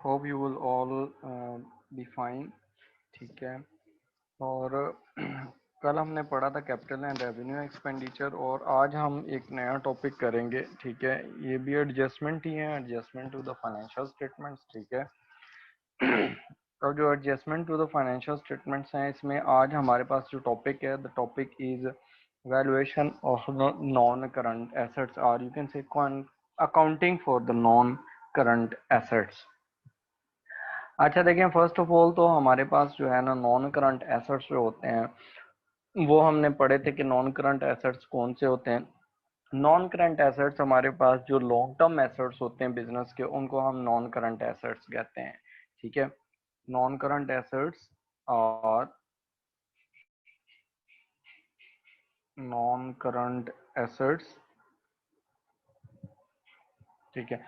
Hope you will all be fine. ठीक है। और कल हमने पढ़ा था कैपिटल एंड रेवेन्यू एक्सपेंडिचर, और आज हम एक नया टॉपिक करेंगे। ठीक है, ये भी एडजस्टमेंट ही है, adjustment to the financial statements. ठीक है। और जो adjustment to the financial statements हैं, इसमें आज हमारे पास जो टॉपिक है, the topic is valuation of the non current assets, और you can say accounting for the non current assets. अच्छा देखिए, फर्स्ट ऑफ ऑल तो हमारे पास जो है ना, नॉन करंट एसेट्स जो होते हैं वो हमने पढ़े थे कि नॉन करंट एसेट्स कौन से होते हैं। नॉन करंट एसेट्स हमारे पास जो लॉन्ग टर्म एसेट्स होते हैं बिजनेस के, उनको हम नॉन करंट एसेट्स कहते हैं। ठीक है। नॉन करंट एसेट्स और नॉन करंट एसेट्स। ठीक है।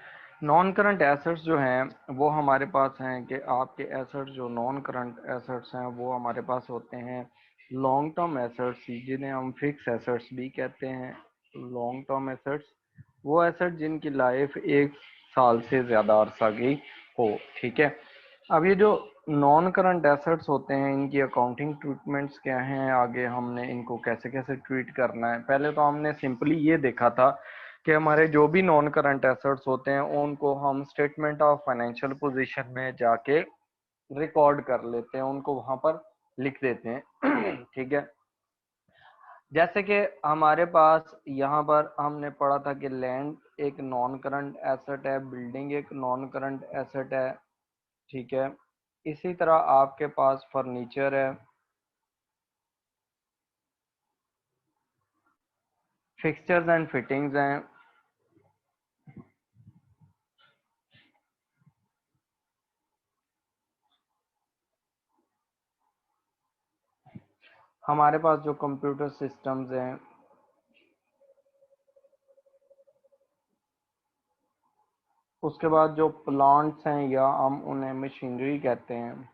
नॉन करंट एसेट्स जो हैं वो हमारे पास हैं कि आपके एसेट्स जो नॉन करंट एसेट्स हैं वो हमारे पास होते हैं लॉन्ग टर्म एसेट्स, जिन्हें हम फिक्स एसेट्स भी कहते हैं। लॉन्ग टर्म एसेट्स वो एसेट जिनकी लाइफ 1 साल से ज़्यादा अरसा की हो। ठीक है। अब ये जो नॉन करंट एसेट्स होते हैं, इनकी अकाउंटिंग ट्रीटमेंट्स क्या हैं, आगे हमने इनको कैसे कैसे ट्रीट करना है। पहले तो हमने सिंपली ये देखा था कि हमारे जो भी नॉन करंट एसेट्स होते हैं उनको हम स्टेटमेंट ऑफ फाइनेंशियल पोजीशन में जाके रिकॉर्ड कर लेते हैं, उनको वहां पर लिख देते हैं। ठीक है। जैसे कि हमारे पास यहाँ पर हमने पढ़ा था कि लैंड एक नॉन करंट एसेट है, बिल्डिंग एक नॉन करंट एसेट है। ठीक है। इसी तरह आपके पास फर्नीचर है, फिक्सचर्स एंड फिटिंग्स हैं, हमारे पास जो कंप्यूटर सिस्टम्स हैं, उसके बाद जो प्लांट्स हैं या हम उन्हें मशीनरी कहते हैं,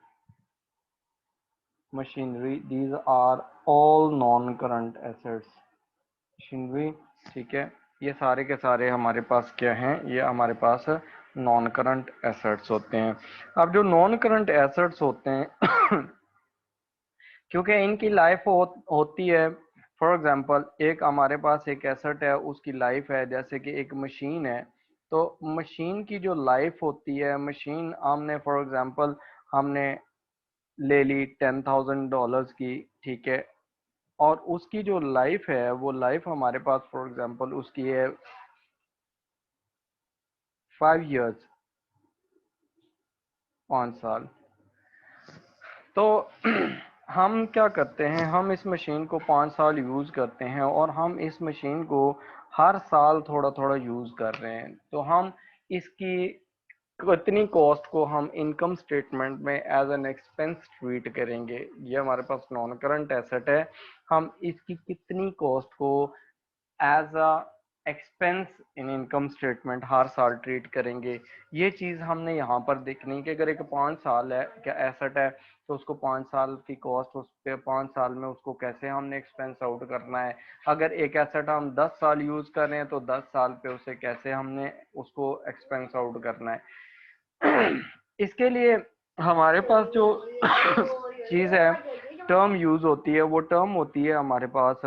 machinery, these are all non current assets. Machinery. ठीक है। ये सारे के सारे हमारे पास क्या हैं, ये हमारे पास नॉन करंट एसेट्स होते हैं। अब जो नॉन करंट एसेट्स होते हैं क्योंकि इनकी लाइफ होती है। फॉर एग्जांपल, एक हमारे पास एक एसेट है, उसकी लाइफ है, जैसे कि एक मशीन है। तो मशीन की जो लाइफ होती है, मशीन हमने फॉर एग्जांपल हमने ले ली $10,000 की। ठीक है। और उसकी जो लाइफ है, वो लाइफ हमारे पास फॉर एग्जांपल उसकी है 5 years, 5 साल। तो हम क्या करते हैं, हम इस मशीन को 5 साल यूज करते हैं, और हम इस मशीन को हर साल थोड़ा थोड़ा यूज कर रहे हैं। तो हम इसकी कितनी कॉस्ट को हम इनकम स्टेटमेंट में एज एन एक्सपेंस ट्रीट करेंगे। ये हमारे पास नॉन करंट एसेट है, हम इसकी कितनी कॉस्ट को as a expense in income statement हर साल ट्रीट करेंगे। ये चीज़ हमने यहाँ पर देखनी है कि अगर एक 5 साल है क्या एसेट है, तो उसको 5 साल की कॉस्ट, उस पे 5 साल में उसको कैसे हमने एक्सपेंस आउट करना है। अगर एक एसेट हम 10 साल यूज कर रहे हैं, तो 10 साल पे उसे कैसे हमने उसको एक्सपेंस आउट करना है। इसके लिए हमारे पास जो चीज़ है, टर्म यूज होती है, वो टर्म होती है हमारे पास,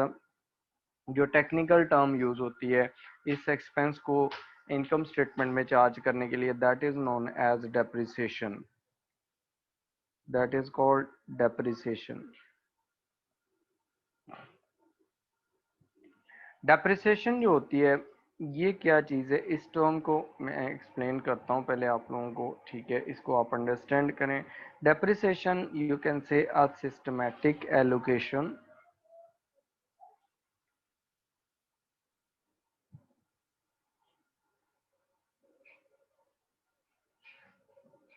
जो टेक्निकल टर्म यूज होती है इस एक्सपेंस को इनकम स्टेटमेंट में चार्ज करने के लिए, that is known as depreciation. That is called depreciation. Depreciation जो होती है, ये क्या चीज़ है, इस टर्म को मैं एक्सप्लेन करता हूँ पहले आप लोगों को। ठीक है, इसको आप अंडरस्टैंड करें। डेप्रिसिएशन यू कैन से a systematic allocation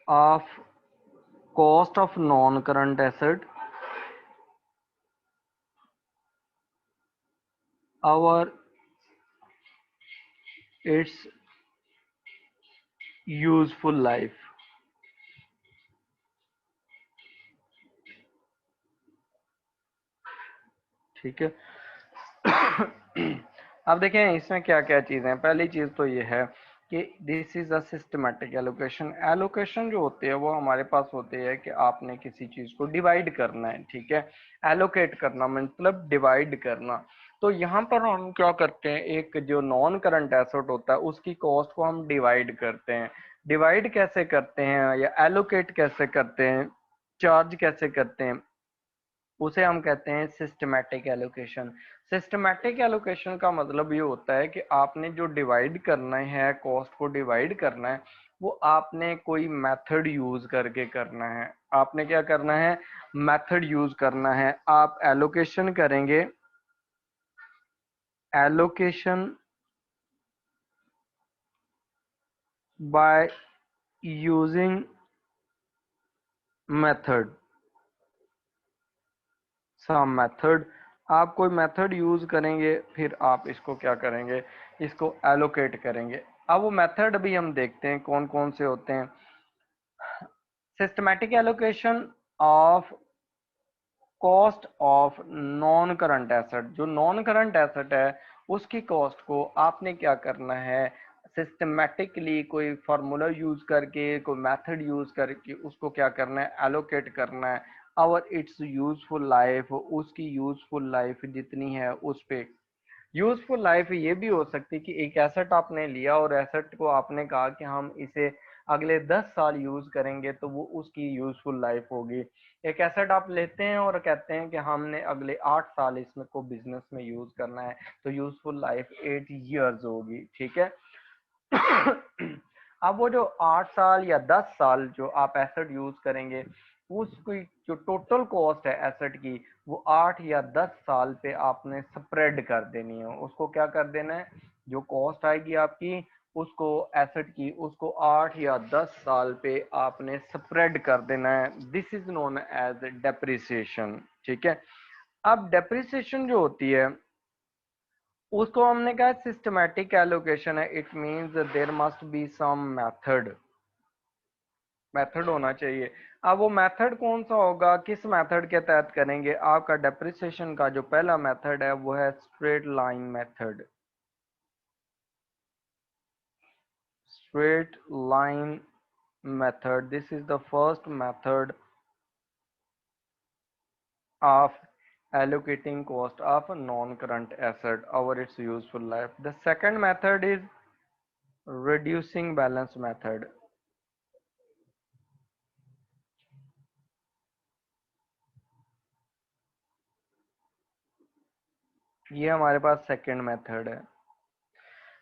of cost of non-current asset over its useful life। ठीक है। अब देखें इसमें क्या क्या चीज़ें हैं। पहली चीज़ तो ये है कि this is a systematic allocation. Allocation जो होती है वो हमारे पास होती है कि आपने किसी चीज को डिवाइड करना है, ठीक है। एलोकेट करना मतलब डिवाइड करना। तो यहाँ पर हम क्या करते हैं, एक जो नॉन करंट एसेट होता है उसकी कॉस्ट को हम डिवाइड करते हैं। डिवाइड कैसे करते हैं या एलोकेट कैसे करते हैं, चार्ज कैसे करते हैं, उसे हम कहते हैं सिस्टमैटिक एलोकेशन। सिस्टमैटिक एलोकेशन का मतलब ये होता है कि आपने जो डिवाइड करना है, कॉस्ट को डिवाइड करना है, वो आपने कोई मेथड यूज करके करना है। आपने क्या करना है, मेथड यूज करना है। आप एलोकेशन करेंगे, allocation by using method, some method. आप कोई मेथड यूज करेंगे, फिर आप इसको क्या करेंगे, इसको एलोकेट करेंगे। अब वो मेथड भी हम देखते हैं कौन कौन से होते हैं। Systematic allocation of cost of non current asset. जो नॉन करंट एसेट है उसकी कॉस्ट को आपने क्या करना है, सिस्टमेटिकली कोई फार्मूला यूज करके, कोई मेथड यूज करके उसको क्या करना है, एलोकेट करना है। और इट्स यूजफुल लाइफ, उसकी यूजफुल लाइफ जितनी है उस पे। यूजफुल लाइफ ये भी हो सकती है कि एक एसेट आपने लिया और एसेट को आपने कहा कि हम इसे अगले 10 साल यूज करेंगे, तो वो उसकी यूजफुल लाइफ होगी। एक एसेट आप लेते हैं और कहते हैं कि हमने अगले 8 साल इसमें को बिजनेस में यूज करना है, तो यूजफुल लाइफ 8 ईयर्स होगी, ठीक है। अब वो जो 8 साल या 10 साल जो आप एसेट यूज करेंगे, उसकी जो टोटल कॉस्ट है एसेट की, वो 8 या 10 साल पे आपने स्प्रेड कर देनी है। उसको क्या कर देना है, जो कॉस्ट आएगी आपकी उसको एसेट की, उसको 8 या 10 साल पे आपने स्प्रेड कर देना है। This is known as depreciation, ठीक है। अब डेप्रिसिएशन जो होती है उसको हमने कहा सिस्टमैटिक एलोकेशन है। It means there must be some method, method होना चाहिए। अब वो मेथड कौन सा होगा, किस मेथड के तहत करेंगे। आपका डेप्रिसिएशन का जो पहला मेथड है वो है straight line method. Straight line method, this is the first method of allocating cost of a non-current asset over its useful life. The second method is reducing balance method. ये हमारे पास second method है।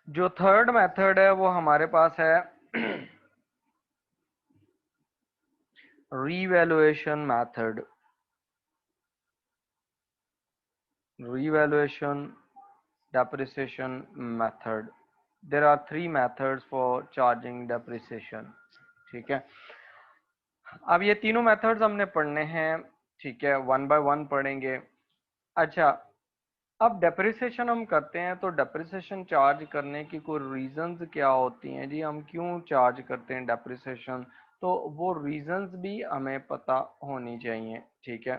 जो third method है वो हमारे पास है revaluation method. Revaluation depreciation method. There are three methods for charging depreciation, ठीक है। अब ये तीनों मेथड्स हमने पढ़ने हैं, ठीक है, वन बाय वन पढ़ेंगे। अच्छा, अब डेप्रिसिएशन हम करते हैं तो डेप्रिसिएशन चार्ज करने की कोई रीजंस क्या होती हैं जी, हम क्यों चार्ज करते हैं डेप्रिसिएशन, तो वो रीजंस भी हमें पता होनी चाहिए, ठीक है।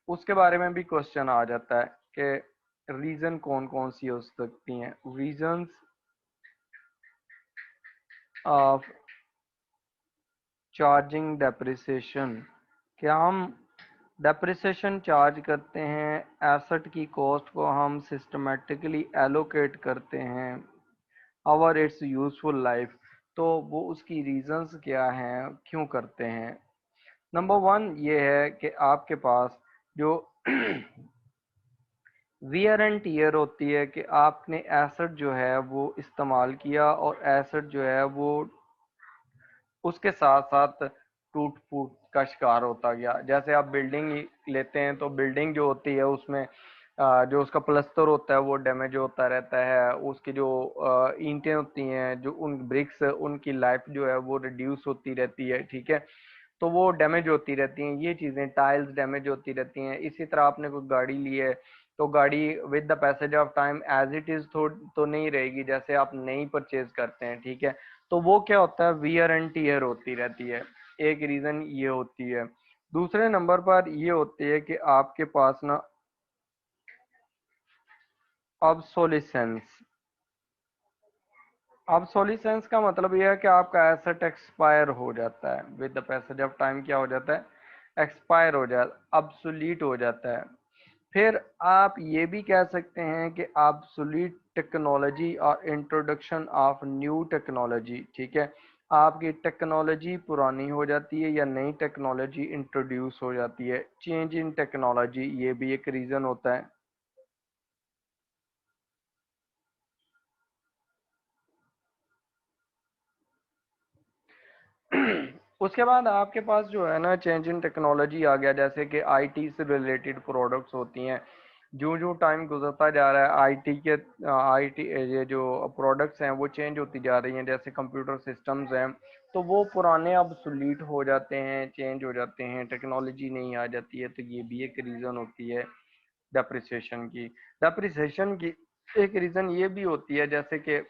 उसके बारे में भी क्वेश्चन आ जाता है कि रीजन कौन कौन सी हो सकती हैं, रीजंस ऑफ चार्जिंग डेप्रिसिएशन। क्या हम डेप्रिसिएशन चार्ज करते हैं, एसेट की कॉस्ट को हम सिस्टमेटिकली एलोकेट करते हैं और इट्स यूजफुल लाइफ, तो वो उसकी रीजंस क्या हैं, क्यों करते हैं। नंबर वन ये है कि आपके पास जो वियर एंड टीयर होती है कि आपने एसेट जो है वो इस्तेमाल किया और एसेट जो है वो उसके साथ साथ टूट फूट का शिकार होता गया। जैसे आप बिल्डिंग लेते हैं तो बिल्डिंग जो होती है उसमें जो उसका प्लस्तर होता है वो डैमेज होता रहता है। उसकी जो ईंटें होती हैं, जो उन ब्रिक्स, उनकी लाइफ जो है वो रिड्यूस होती रहती है, ठीक है। तो वो डैमेज होती रहती हैं, ये चीज़ें टाइल्स डैमेज होती रहती हैं। इसी तरह आपने कोई गाड़ी ली है तो गाड़ी with the passage of time as it is तो नहीं रहेगी, जैसे आप नई परचेज करते हैं, ठीक है। तो वो क्या होता है, वियर एंड टीयर होती रहती है। एक रीजन ये होती है। दूसरे नंबर पर ये होती है कि आपके पास ना ऑब्सोलिसेंस, ऑब्सोलिसेंस का मतलब यह है कि आपका एसेट एक्सपायर हो जाता है, with the passage of time क्या हो जाता है, एक्सपायर हो जाता है, ऑब्सोलीट हो जाता है। फिर आप ये भी कह सकते हैं कि ऑब्सोलीट टेक्नोलॉजी और इंट्रोडक्शन ऑफ न्यू टेक्नोलॉजी, ठीक है, आपकी टेक्नोलॉजी पुरानी हो जाती है या नई टेक्नोलॉजी इंट्रोड्यूस हो जाती है, चेंज इन टेक्नोलॉजी, ये भी एक रीज़न होता है। उसके बाद आपके पास जो है ना चेंज इन टेक्नोलॉजी आ गया, जैसे कि आईटी से रिलेटेड प्रोडक्ट्स होती हैं। जो जो टाइम गुजरता जा रहा है आईटी ये जो प्रोडक्ट्स हैं वो चेंज होती जा रही हैं, जैसे कंप्यूटर सिस्टम्स हैं, तो वो पुराने अब सुलीट हो जाते हैं, चेंज हो जाते हैं, टेक्नोलॉजी नहीं आ जाती है, तो ये भी एक रीज़न होती है डेप्रिसिएशन की। डेप्रिसिएशन की एक रीज़न ये भी होती है, जैसे कि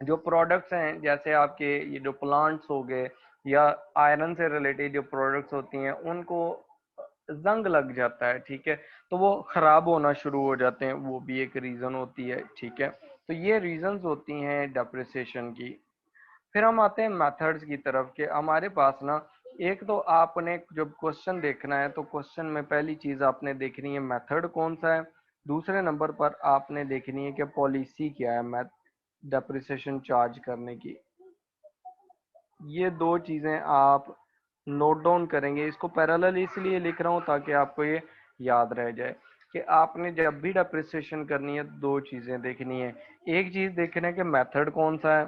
जो प्रोडक्ट्स हैं, जैसे आपके ये जो प्लांट्स हो गए या आयरन से रिलेटेड जो प्रोडक्ट्स होती हैं उनको जंग लग जाता है, ठीक है, तो वो खराब होना शुरू हो जाते हैं, वो भी एक रीजन होती है, ठीक है। तो ये रीजंस होती हैं डेप्रिसिएशन की। फिर हम आते हैं मेथड्स की तरफ के हमारे पास ना, एक तो आपने जब क्वेश्चन देखना है तो क्वेश्चन में पहली चीज आपने देखनी है मेथड कौन सा है, दूसरे नंबर पर आपने देखनी है कि पॉलिसी क्या है मैथ डेप्रिसिएशन चार्ज करने की। ये दो चीजें आप नोट डाउन करेंगे, इसको पैरेलल इसलिए लिख रहा हूँ ताकि आपको ये याद रह जाए कि आपने जब भी डेप्रिसिएशन करनी है दो चीजें देखनी है। एक चीज देखना है कि मेथड कौन सा है,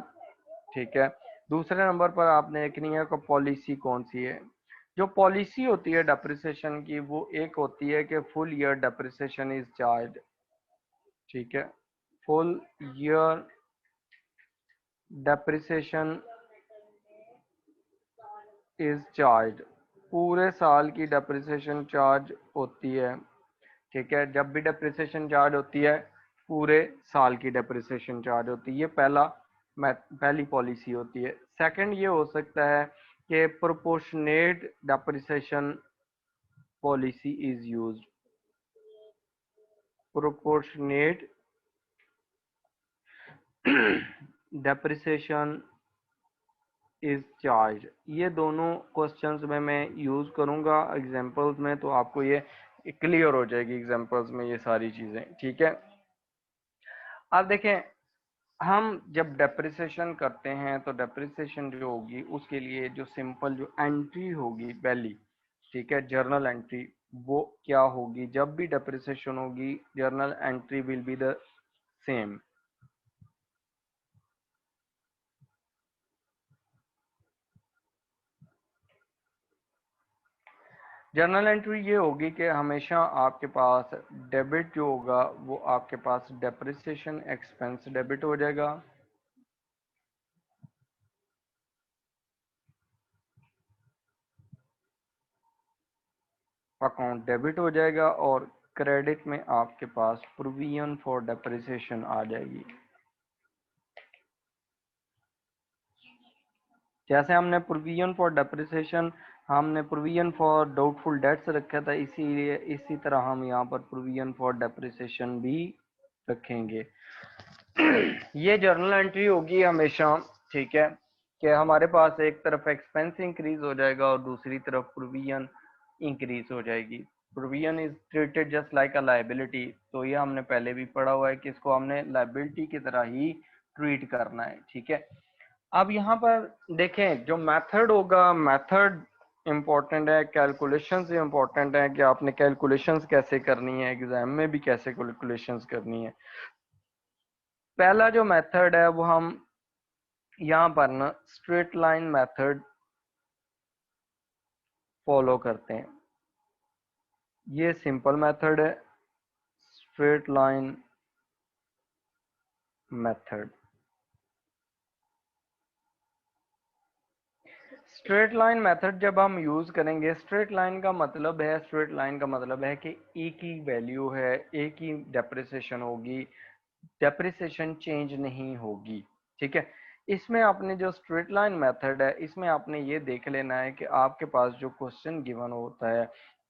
ठीक है, दूसरे नंबर पर आपने देखनी है कि पॉलिसी कौन सी है। जो पॉलिसी होती है डेप्रिसिएशन की वो एक होती है कि full year depreciation is charge, ठीक है, full year depreciation is charge, पूरे साल की डेप्रिसिएशन चार्ज होती है, ठीक है, जब भी डेप्रिसिएशन चार्ज होती है पूरे साल की डेप्रिसिएशन चार्ज होती है, ये पहली पॉलिसी होती है। सेकंड ये हो सकता है कि proportionate depreciation policy is used, proportionate depreciation is charge, ये दोनों क्वेश्चंस में मैं यूज करूंगा एग्जांपल्स में, तो आपको ये क्लियर हो जाएगी एग्जांपल्स में ये सारी चीजें, ठीक है। अब देखें, हम जब डेप्रिसिएशन करते हैं तो डेप्रिसिएशन जो होगी उसके लिए जो सिंपल जो एंट्री होगी पहली, ठीक है, जर्नल एंट्री, वो क्या होगी, जब भी डेप्रिसिएशन होगी journal entry will be the same. Journal entry ये होगी कि हमेशा आपके पास डेबिट जो होगा वो आपके पास डेप्रिसिएशन एक्सपेंस डेबिट हो जाएगा, अकाउंट डेबिट हो जाएगा, और क्रेडिट में आपके पास प्रोविजन फॉर डेप्रिसिएशन आ जाएगी। जैसे हमने प्रोविजन फॉर डेप्रिसिएशन, हमने प्रोविजन फॉर डाउटफुल डेट्स रखा था, इसीलिए इसी तरह हम यहाँ पर प्रोविजन फॉर डेप्रिसिएशन भी रखेंगे। ये जर्नल एंट्री होगी हमेशा, ठीक है, कि हमारे पास एक तरफ एक्सपेंस इंक्रीज हो जाएगा और दूसरी तरफ प्रोविजन इंक्रीज हो जाएगी। Provision is treated just like a liability, तो ये हमने पहले भी पढ़ा हुआ है कि इसको हमने लाइबिलिटी की तरह ही ट्रीट करना है, ठीक है। अब यहाँ पर देखें जो मेथड होगा, मेथड इम्पोर्टेंट है, कैलकुलेशंस इम्पोर्टेंट है कि आपने कैलकुलेशंस कैसे करनी है, एग्जाम में भी कैसे कैलकुलेशंस करनी है। पहला जो मेथड है वो हम यहाँ पर ना स्ट्रेट लाइन मेथड फॉलो करते हैं, ये सिंपल मेथड है, straight line method. Straight line method जब हम यूज करेंगे, स्ट्रेट लाइन का मतलब है, स्ट्रेट लाइन का मतलब है कि एक ही वैल्यू है, एक ही डेप्रिसिएशन होगी, डेप्रिसिएशन चेंज नहीं होगी, ठीक है। इसमें आपने जो स्ट्रेट लाइन मेथड है इसमें आपने ये देख लेना है कि आपके पास जो क्वेश्चन गिवन होता है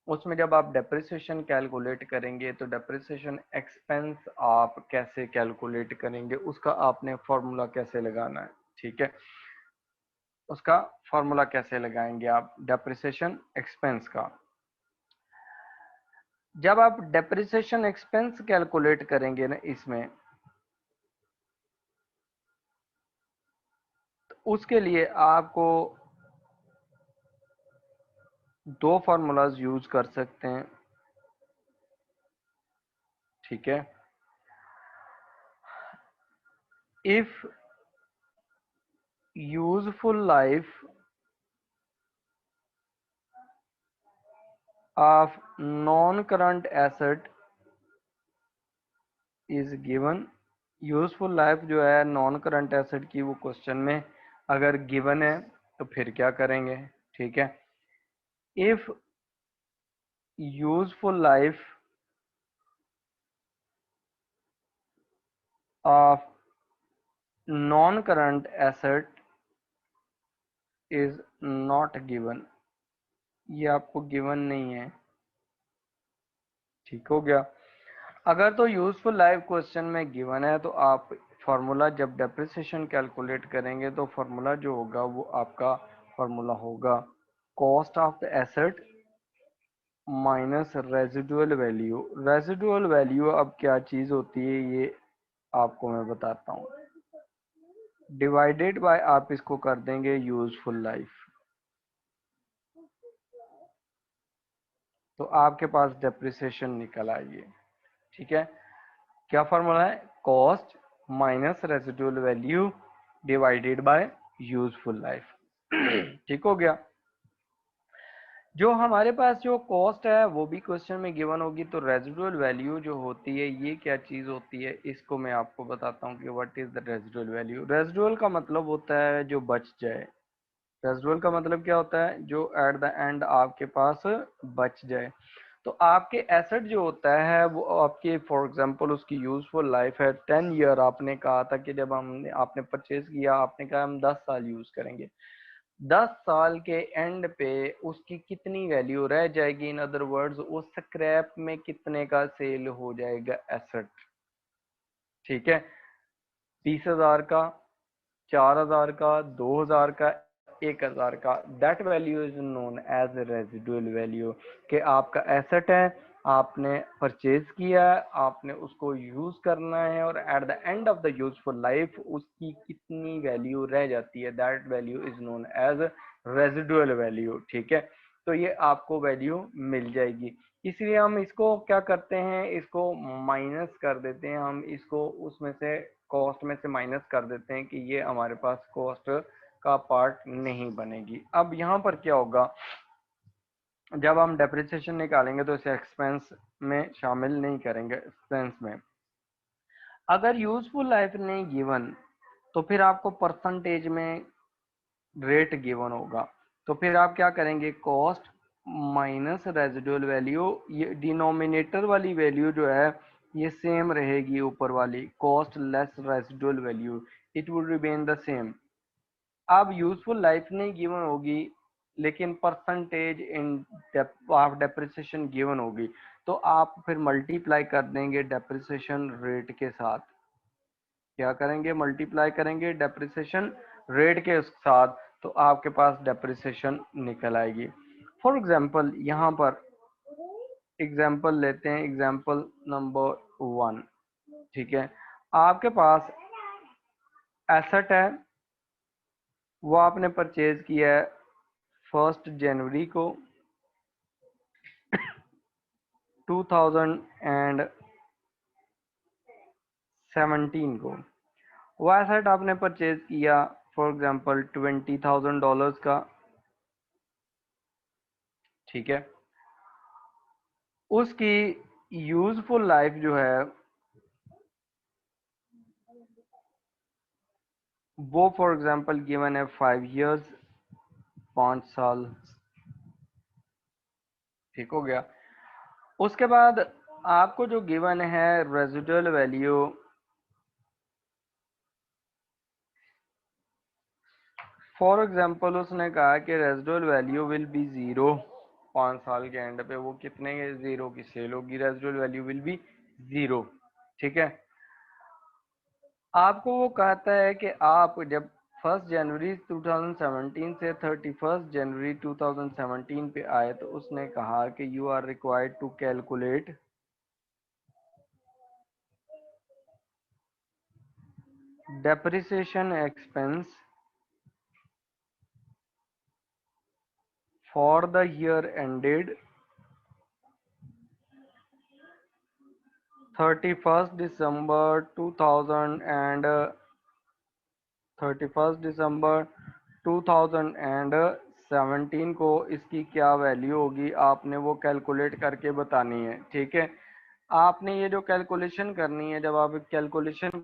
उसमें जब आप डेप्रिसिएशन कैलकुलेट करेंगे तो डेप्रिसिएशन एक्सपेंस आप कैसे कैलकुलेट करेंगे, उसका आपने फॉर्मूला कैसे लगाना है, ठीक है। उसका फॉर्मूला कैसे लगाएंगे आप डेप्रिसिएशन एक्सपेंस का। जब आप डेप्रिसिएशन एक्सपेंस कैलकुलेट करेंगे ना इसमें, तो उसके लिए आपको दो फार्मूलाज यूज कर सकते हैं, ठीक है। If useful life of non current asset is given, useful life जो है नॉन करंट एसेट की वो क्वेश्चन में अगर गिवन है तो फिर क्या करेंगे, ठीक है। If useful life of non current asset is not given, ये आपको गिवन नहीं है, ठीक हो गया। अगर तो यूजफुल लाइफ क्वेश्चन में गिवन है तो आप फार्मूला जब डेप्रिसिएशन कैलकुलेट करेंगे तो फार्मूला जो होगा वो आपका फार्मूला होगा cost of the asset minus residual value. Residual value अब क्या चीज होती है ये आपको मैं बताता हूँ, डिवाइडेड बाय आप इसको कर देंगे यूजफुल लाइफ, तो आपके पास डेप्रिसिएशन निकल आएगी, ठीक है। क्या फॉर्मूला है, cost minus residual value divided by useful life ठीक हो गया। जो हमारे पास जो कॉस्ट है वो भी क्वेश्चन में गिवन होगी, तो रेजिडुअल वैल्यू जो होती है ये क्या चीज होती है, इसको मैं आपको बताता हूँ कि what is the residual value. Residual का मतलब होता है जो बच जाए, रेजिडुअल का मतलब क्या होता है, जो एट द एंड आपके पास बच जाए। तो आपके एसेट जो होता है वो आपके फॉर एग्जांपल उसकी यूजफुल लाइफ है 10 ईयर, आपने कहा था कि जब हमने आपने परचेज किया आपने कहा हम 10 साल यूज करेंगे, 10 साल के एंड पे उसकी कितनी वैल्यू रह जाएगी, इन अदर वर्ड्स उस स्क्रैप में कितने का सेल हो जाएगा एसेट, ठीक है। 20,000 का, 4,000 का, 2,000 का, 1,000 का, that value is known as residual value. कि आपका एसेट है, आपने परचेज किया है, आपने उसको यूज करना है और at the end of the useful life उसकी कितनी वैल्यू रह जाती है, that value is known as residual value, ठीक है। तो ये आपको वैल्यू मिल जाएगी, इसलिए हम इसको क्या करते हैं, इसको माइनस कर देते हैं, हम इसको उसमें से कॉस्ट में से माइनस कर देते हैं कि ये हमारे पास कॉस्ट का पार्ट नहीं बनेगी। अब यहाँ पर क्या होगा, जब हम डेप्रिसिएशन निकालेंगे तो इसे एक्सपेंस में शामिल नहीं करेंगे, एक्सपेंस में। अगर यूजफुल लाइफ नहीं गिवन तो फिर आपको परसेंटेज में रेट गिवन होगा, तो फिर आप क्या करेंगे, कॉस्ट माइनस रेजिडुअल वैल्यू, ये डिनोमिनेटर वाली वैल्यू जो है ये सेम रहेगी, ऊपर वाली cost less residual value, it would remain the same. अब यूजफुल लाइफ नहीं गिवन होगी लेकिन percentage in of depreciation given होगी, तो आप फिर मल्टीप्लाई कर देंगे डेप्रिसिएशन रेट के साथ। क्या करेंगे, मल्टीप्लाई करेंगे डेप्रिसिएशन रेट के साथ, तो आपके पास डेप्रिसिएशन निकल आएगी। फॉर एग्जांपल यहाँ पर एग्जांपल लेते हैं, एग्जांपल नंबर 1, ठीक है। आपके पास एसेट है, वो आपने परचेज किया है 1 जनवरी को 2017 को, वो एसेट आपने परचेज किया फॉर एग्जांपल $20,000 का, ठीक है। उसकी यूजफुल लाइफ जो है वो फॉर एग्जांपल गिवन है 5 इयर्स, 5 साल, ठीक हो गया। उसके बाद आपको जो गिवन है रेजिडुअल वैल्यू, फॉर एग्जांपल उसने कहा कि रेजिडुअल वैल्यू विल बी 0 5 साल के एंड पे वो कितने के 0 की सेल होगी, रेजिडुअल वैल्यू विल बी 0। ठीक है। आपको वो कहता है कि आप जब 1 जनवरी 2017 से 31 जनवरी 2017 पे आए तो उसने कहा कि you are required to calculate depreciation expense for the year ended 31st December 2000 and 31st December 2017 को इसकी क्या वैल्यू होगी आपने वो कैलकुलेट करके बतानी है। ठीक है। आपने ये जो कैलकुलेशन करनी है, जब आप कैलकुलेशन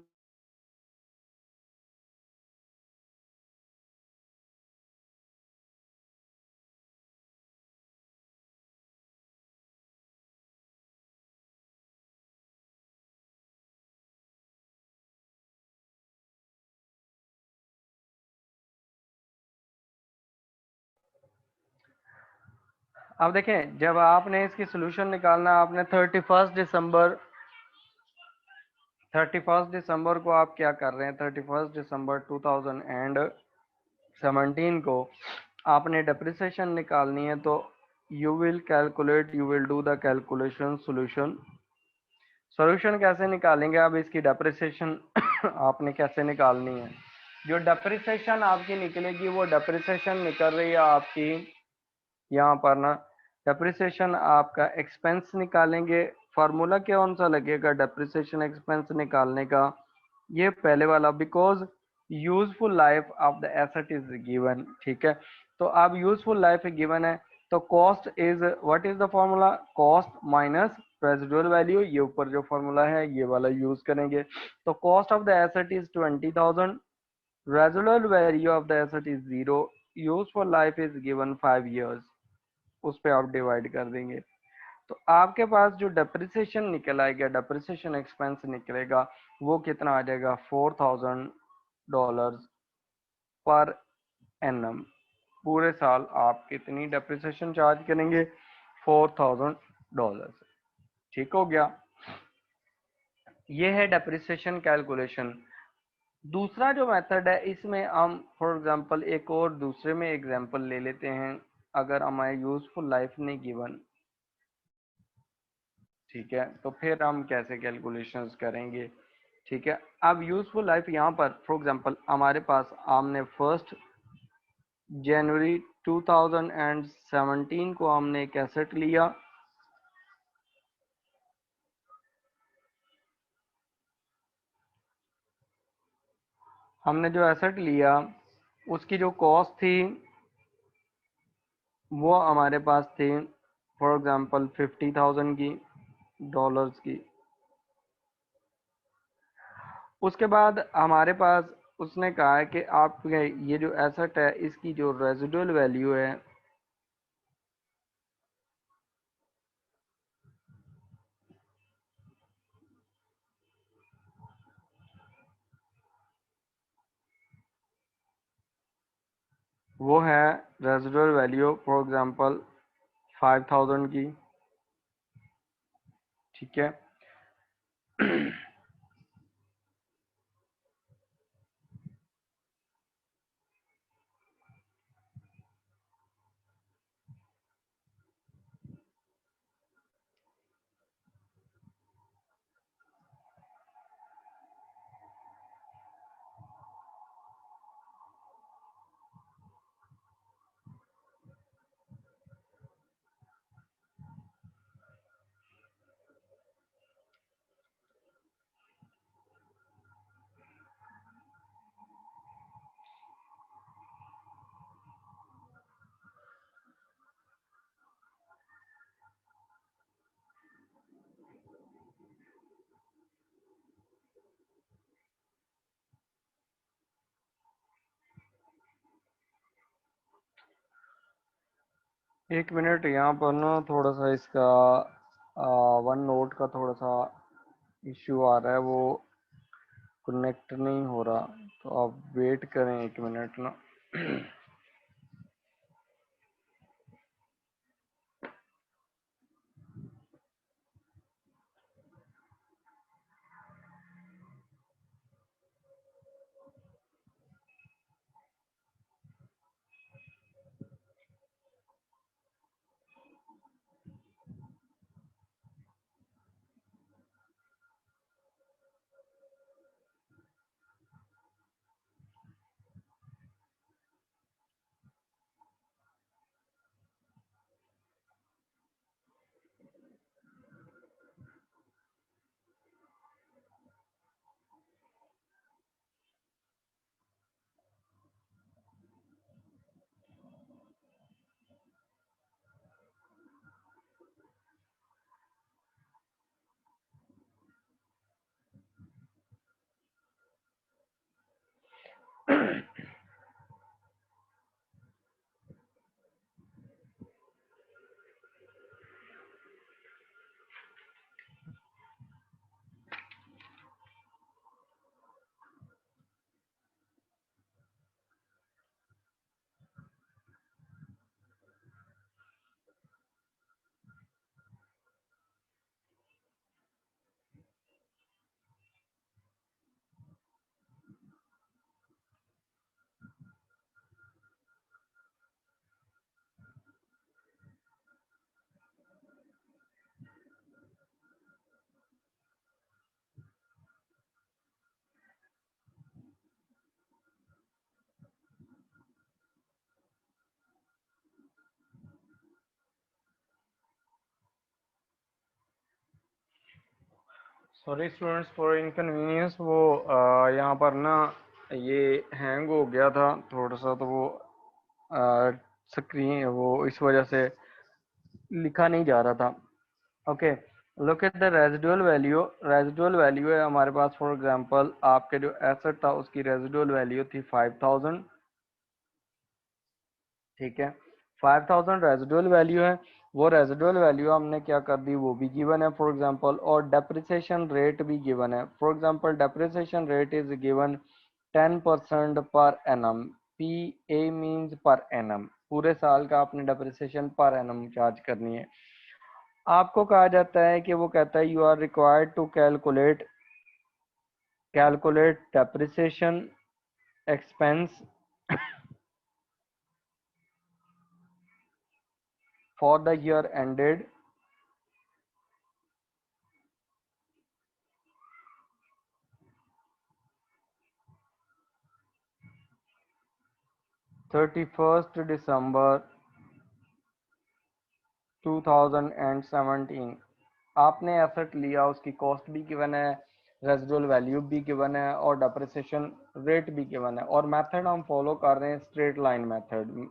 अब देखें, जब आपने इसकी सोल्यूशन निकालना, आपने 31 दिसंबर को आप क्या कर रहे हैं, 31 दिसंबर 2017 को आपने डेप्रिसिएशन निकालनी है। तो you will do the calculation solution कैसे निकालेंगे, अब इसकी डेप्रिसिएशन आपने कैसे निकालनी है। जो डेप्रिसिएशन आपकी निकलेगी वो डेप्रिसिएशन निकल रही है आपकी यहाँ पर ना, डेप्रिसिएशन आपका एक्सपेंस निकालेंगे। फार्मूला कौन सा लगेगा डेप्रिसिएशन एक्सपेंस निकालने का, ये पहले वाला, because useful life of the asset is given. ठीक है। तो अब यूजफुल लाइफ गिवन है तो cost is, what is the formula, cost minus residual value, ये ऊपर जो फार्मूला है ये वाला यूज करेंगे। तो cost of the asset is 20,000, residual value of the asset is 0, useful life is given 5 years, उस पर आप डिवाइड कर देंगे। तो आपके पास जो डेप्रिसिएशन निकल आएगा, डेप्रिसिएशन एक्सपेंस निकलेगा, वो कितना आ जाएगा, $4,000 पर एनम। पूरे साल आप कितनी डेप्रिसिएशन चार्ज करेंगे, $4,000। ठीक हो गया। ये है डेप्रिसिएशन कैलकुलेशन। दूसरा जो मेथड है, इसमें हम फॉर एग्जांपल एक और दूसरे में एग्जांपल ले लेते हैं। अगर हमारे यूजफुल लाइफ नहीं गिवन, ठीक है, तो फिर हम कैसे कैलकुलेशंस करेंगे। ठीक है। अब यूजफुल लाइफ यहाँ पर फॉर एग्जांपल हमारे पास हमने 1 जनवरी 2017 को हमने एक एसेट लिया, हमने जो एसेट लिया उसकी जो कॉस्ट थी वो हमारे पास थी फॉर एग्जांपल 50,000 की डॉलर्स की। उसके बाद हमारे पास उसने कहा है कि आप ये जो एसेट है इसकी जो रेजिडुअल वैल्यू है वो है रेजिडुअल वैल्यू फॉर एग्जांपल 5,000 की। ठीक है। 1 मिनट, यहाँ पर ना थोड़ा सा इसका वन नोट का थोड़ा सा इश्यू आ रहा है, वो कनेक्ट नहीं हो रहा, तो आप वेट करें 1 मिनट ना। सॉरी स्टूडेंट्स फॉर इनकन्वीनियंस, वो यहाँ पर ना ये हैंग हो गया था थोड़ा सा, तो वो स्क्रीन वो इस वजह से लिखा नहीं जा रहा था। Okay, look at the residual value. Residual value है हमारे पास, फॉर एग्जांपल आपके जो एसेट था उसकी रेजिडुअल वैल्यू थी 5000। ठीक है, 5000 रेजिडुअल वैल्यू है। वो रेजिडुअल वैल्यू हमने क्या कर दी, वो भी गिवन है फॉर एग्जांपल, और डेप्रिसिएशन रेट भी गिवन है for example. Depreciation rate is given 10% per annum. P A means per annum, पूरे साल का आपने डेप्रिसिएशन पर एनम चार्ज करनी है। आपको कहा जाता है कि वो कहता है you are required to calculate depreciation expense for the year ended 31st December 2017। आपने एसेट लिया, उसकी कॉस्ट भी गिवन है, रेजिडुअल वैल्यू भी गिवन है, और डेप्रिसिएशन रेट भी गिवन है, और मेथड हम फॉलो कर रहे हैं straight line method.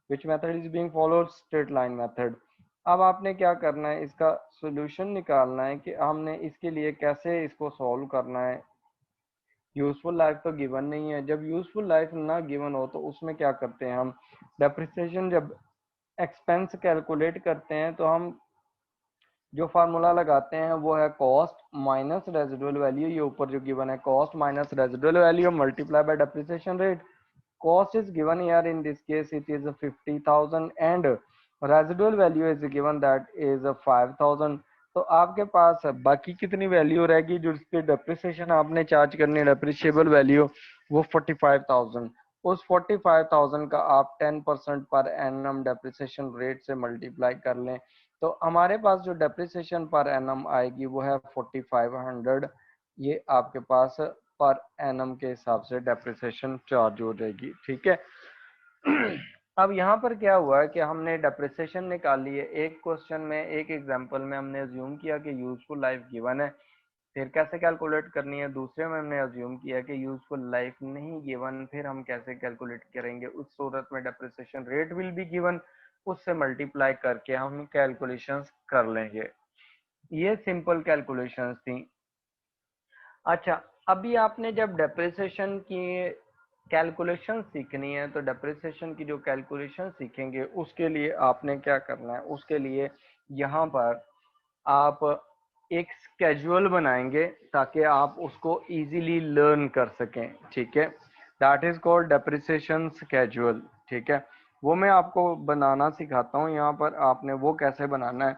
Which method is being followed? Straight line method. अब आपने क्या करना है, इसका सॉल्यूशन निकालना है कि हमने इसके लिए कैसे इसको सॉल्व करना है। यूजफुल लाइफ तो गिवन नहीं है, जब यूजफुल लाइफ ना गिवन हो तो उसमें क्या करते हैं हम, डेप्रिसिएशन जब एक्सपेंस कैलकुलेट करते हैं तो हम जो फार्मूला लगाते हैं वो है कॉस्ट माइनस रेजिडुअल वैल्यू। ये ऊपर जो गिवन है, cost minus residual value multiply by depreciation rate. cost is given here, in this case it is 50,000, and residual value is given that is 5,000। तो आपके पास बाकी कितनी वैल्यू रहेगी जो इसके डेप्रिसिएशन आपने चार्ज करनी है, डेप्रिशिएबल वैल्यू, वो 45,000। उस 45,000 का आप 10% पर एनम डेप्रिसिएशन रेट से मल्टीप्लाई कर लें, तो हमारे पास जो डेप्रिसिएशन पर एनम आएगी वो है 4500। ये आपके पास पर एनम के हिसाब से डेप्रिसिएशन चार्ज हो जाएगी। ठीक है। अब यहाँ पर क्या हुआ है कि हमने डेप्रिसिएशन निकाली है, एक क्वेश्चन में, एक एग्जांपल में हमने अज्यूम किया कि यूजफुल लाइफ गिवन है, फिर कैसे कैलकुलेट करनी है। दूसरे में हमने अज्यूम किया कि यूजफुल लाइफ नहीं गिवन, फिर हम कैसे कैलकुलेट करेंगे। उस सूरत में depreciation rate will be given, उससे मल्टीप्लाई करके हम कैलकुलेशंस कर लेंगे। ये सिंपल कैलकुलेशंस थी। अच्छा, अभी आपने जब डेप्रिसिएशन की कैलकुलेशन सीखनी है, तो डेप्रिसिएशन की जो कैलकुलेशन सीखेंगे उसके लिए आपने क्या करना है, उसके लिए यहाँ पर आप एक स्केड्यूल बनाएंगे ताकि आप उसको इजीली लर्न कर सकें। ठीक है, that is called depreciation schedule. ठीक है, वो मैं आपको बनाना सिखाता हूँ। यहाँ पर आपने वो कैसे बनाना है,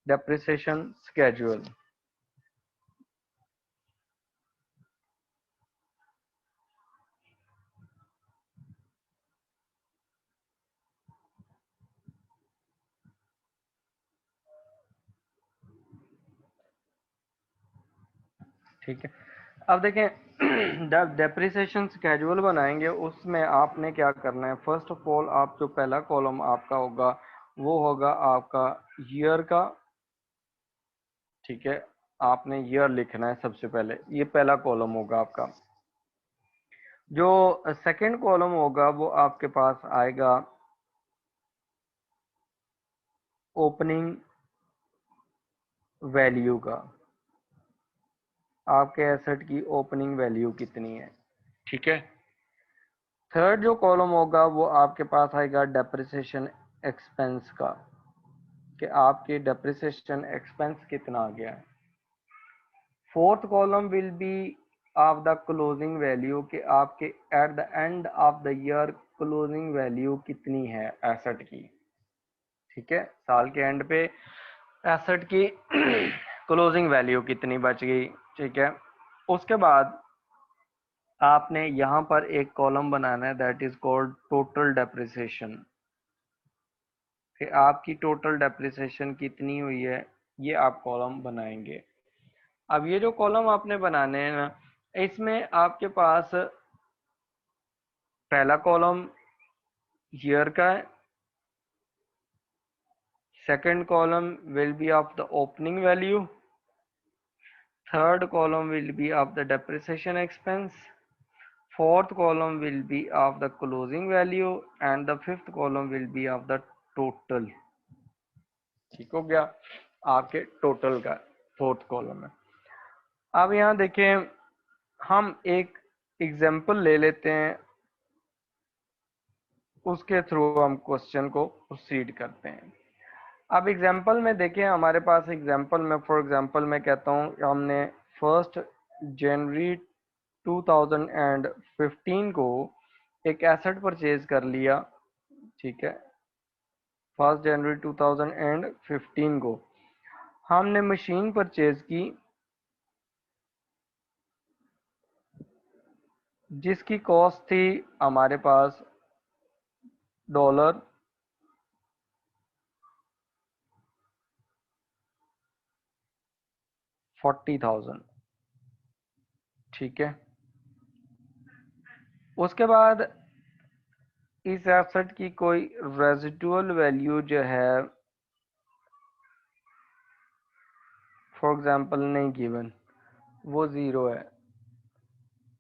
डेप्रिसिएशन स्केड्यूल। ठीक है, अब देखें, जब डेप्रिसिएशन स्केड्यूल बनाएंगे उसमें आपने क्या करना है, फर्स्ट ऑफ ऑल आप जो पहला कॉलम आपका होगा वो होगा आपका ईयर का। ठीक है, आपने ईयर लिखना है सबसे पहले, ये पहला कॉलम होगा आपका। जो सेकंड कॉलम होगा वो आपके पास आएगा ओपनिंग वैल्यू का, आपके एसेट की ओपनिंग वैल्यू कितनी है। ठीक है, थर्ड जो कॉलम होगा वो आपके पास आएगा डेप्रिसिएशन एक्सपेंस का, कि आपके डेप्रिसिएशन एक्सपेंस कितना आ गया है। Fourth column will be of the closing value, कि आपके eight the end of the year closing value कितनी है एसेट की। ठीक है, साल के एंड पे एसेट की क्लोजिंग वैल्यू कितनी बच गई। ठीक है, उसके बाद आपने यहाँ पर एक कॉलम बनाना है, that is called total depreciation, कि आपकी टोटल डेप्रिसिएशन कितनी हुई है, ये आप कॉलम बनाएंगे। अब ये जो कॉलम आपने बनाने हैं ना, इसमें आपके पास पहला कॉलम ईयर का है, second column will be of the opening value, third column will be of the depreciation expense, fourth column will be of the closing value, and the fifth column will be of the total। ठीक हो गया आपके total का fourth column है। अब यहाँ देखें, हम एक एग्जाम्पल ले लेते हैं, उसके थ्रू हम क्वेश्चन को प्रोसीड करते हैं। अब एग्जाम्पल में देखें, हमारे पास एग्जाम्पल में, फॉर एग्जाम्पल मैं कहता हूँ, हमने 1 जनवरी 2015 को एक एसेट परचेज कर लिया। ठीक है, 1 जनवरी 2015 को हमने मशीन परचेज की जिसकी कॉस्ट थी हमारे पास $40,000। ठीक है, उसके बाद इस एसेट की कोई रेजिडुअल वैल्यू जो है फॉर एग्जांपल नहीं गिवन, वो ज़ीरो है।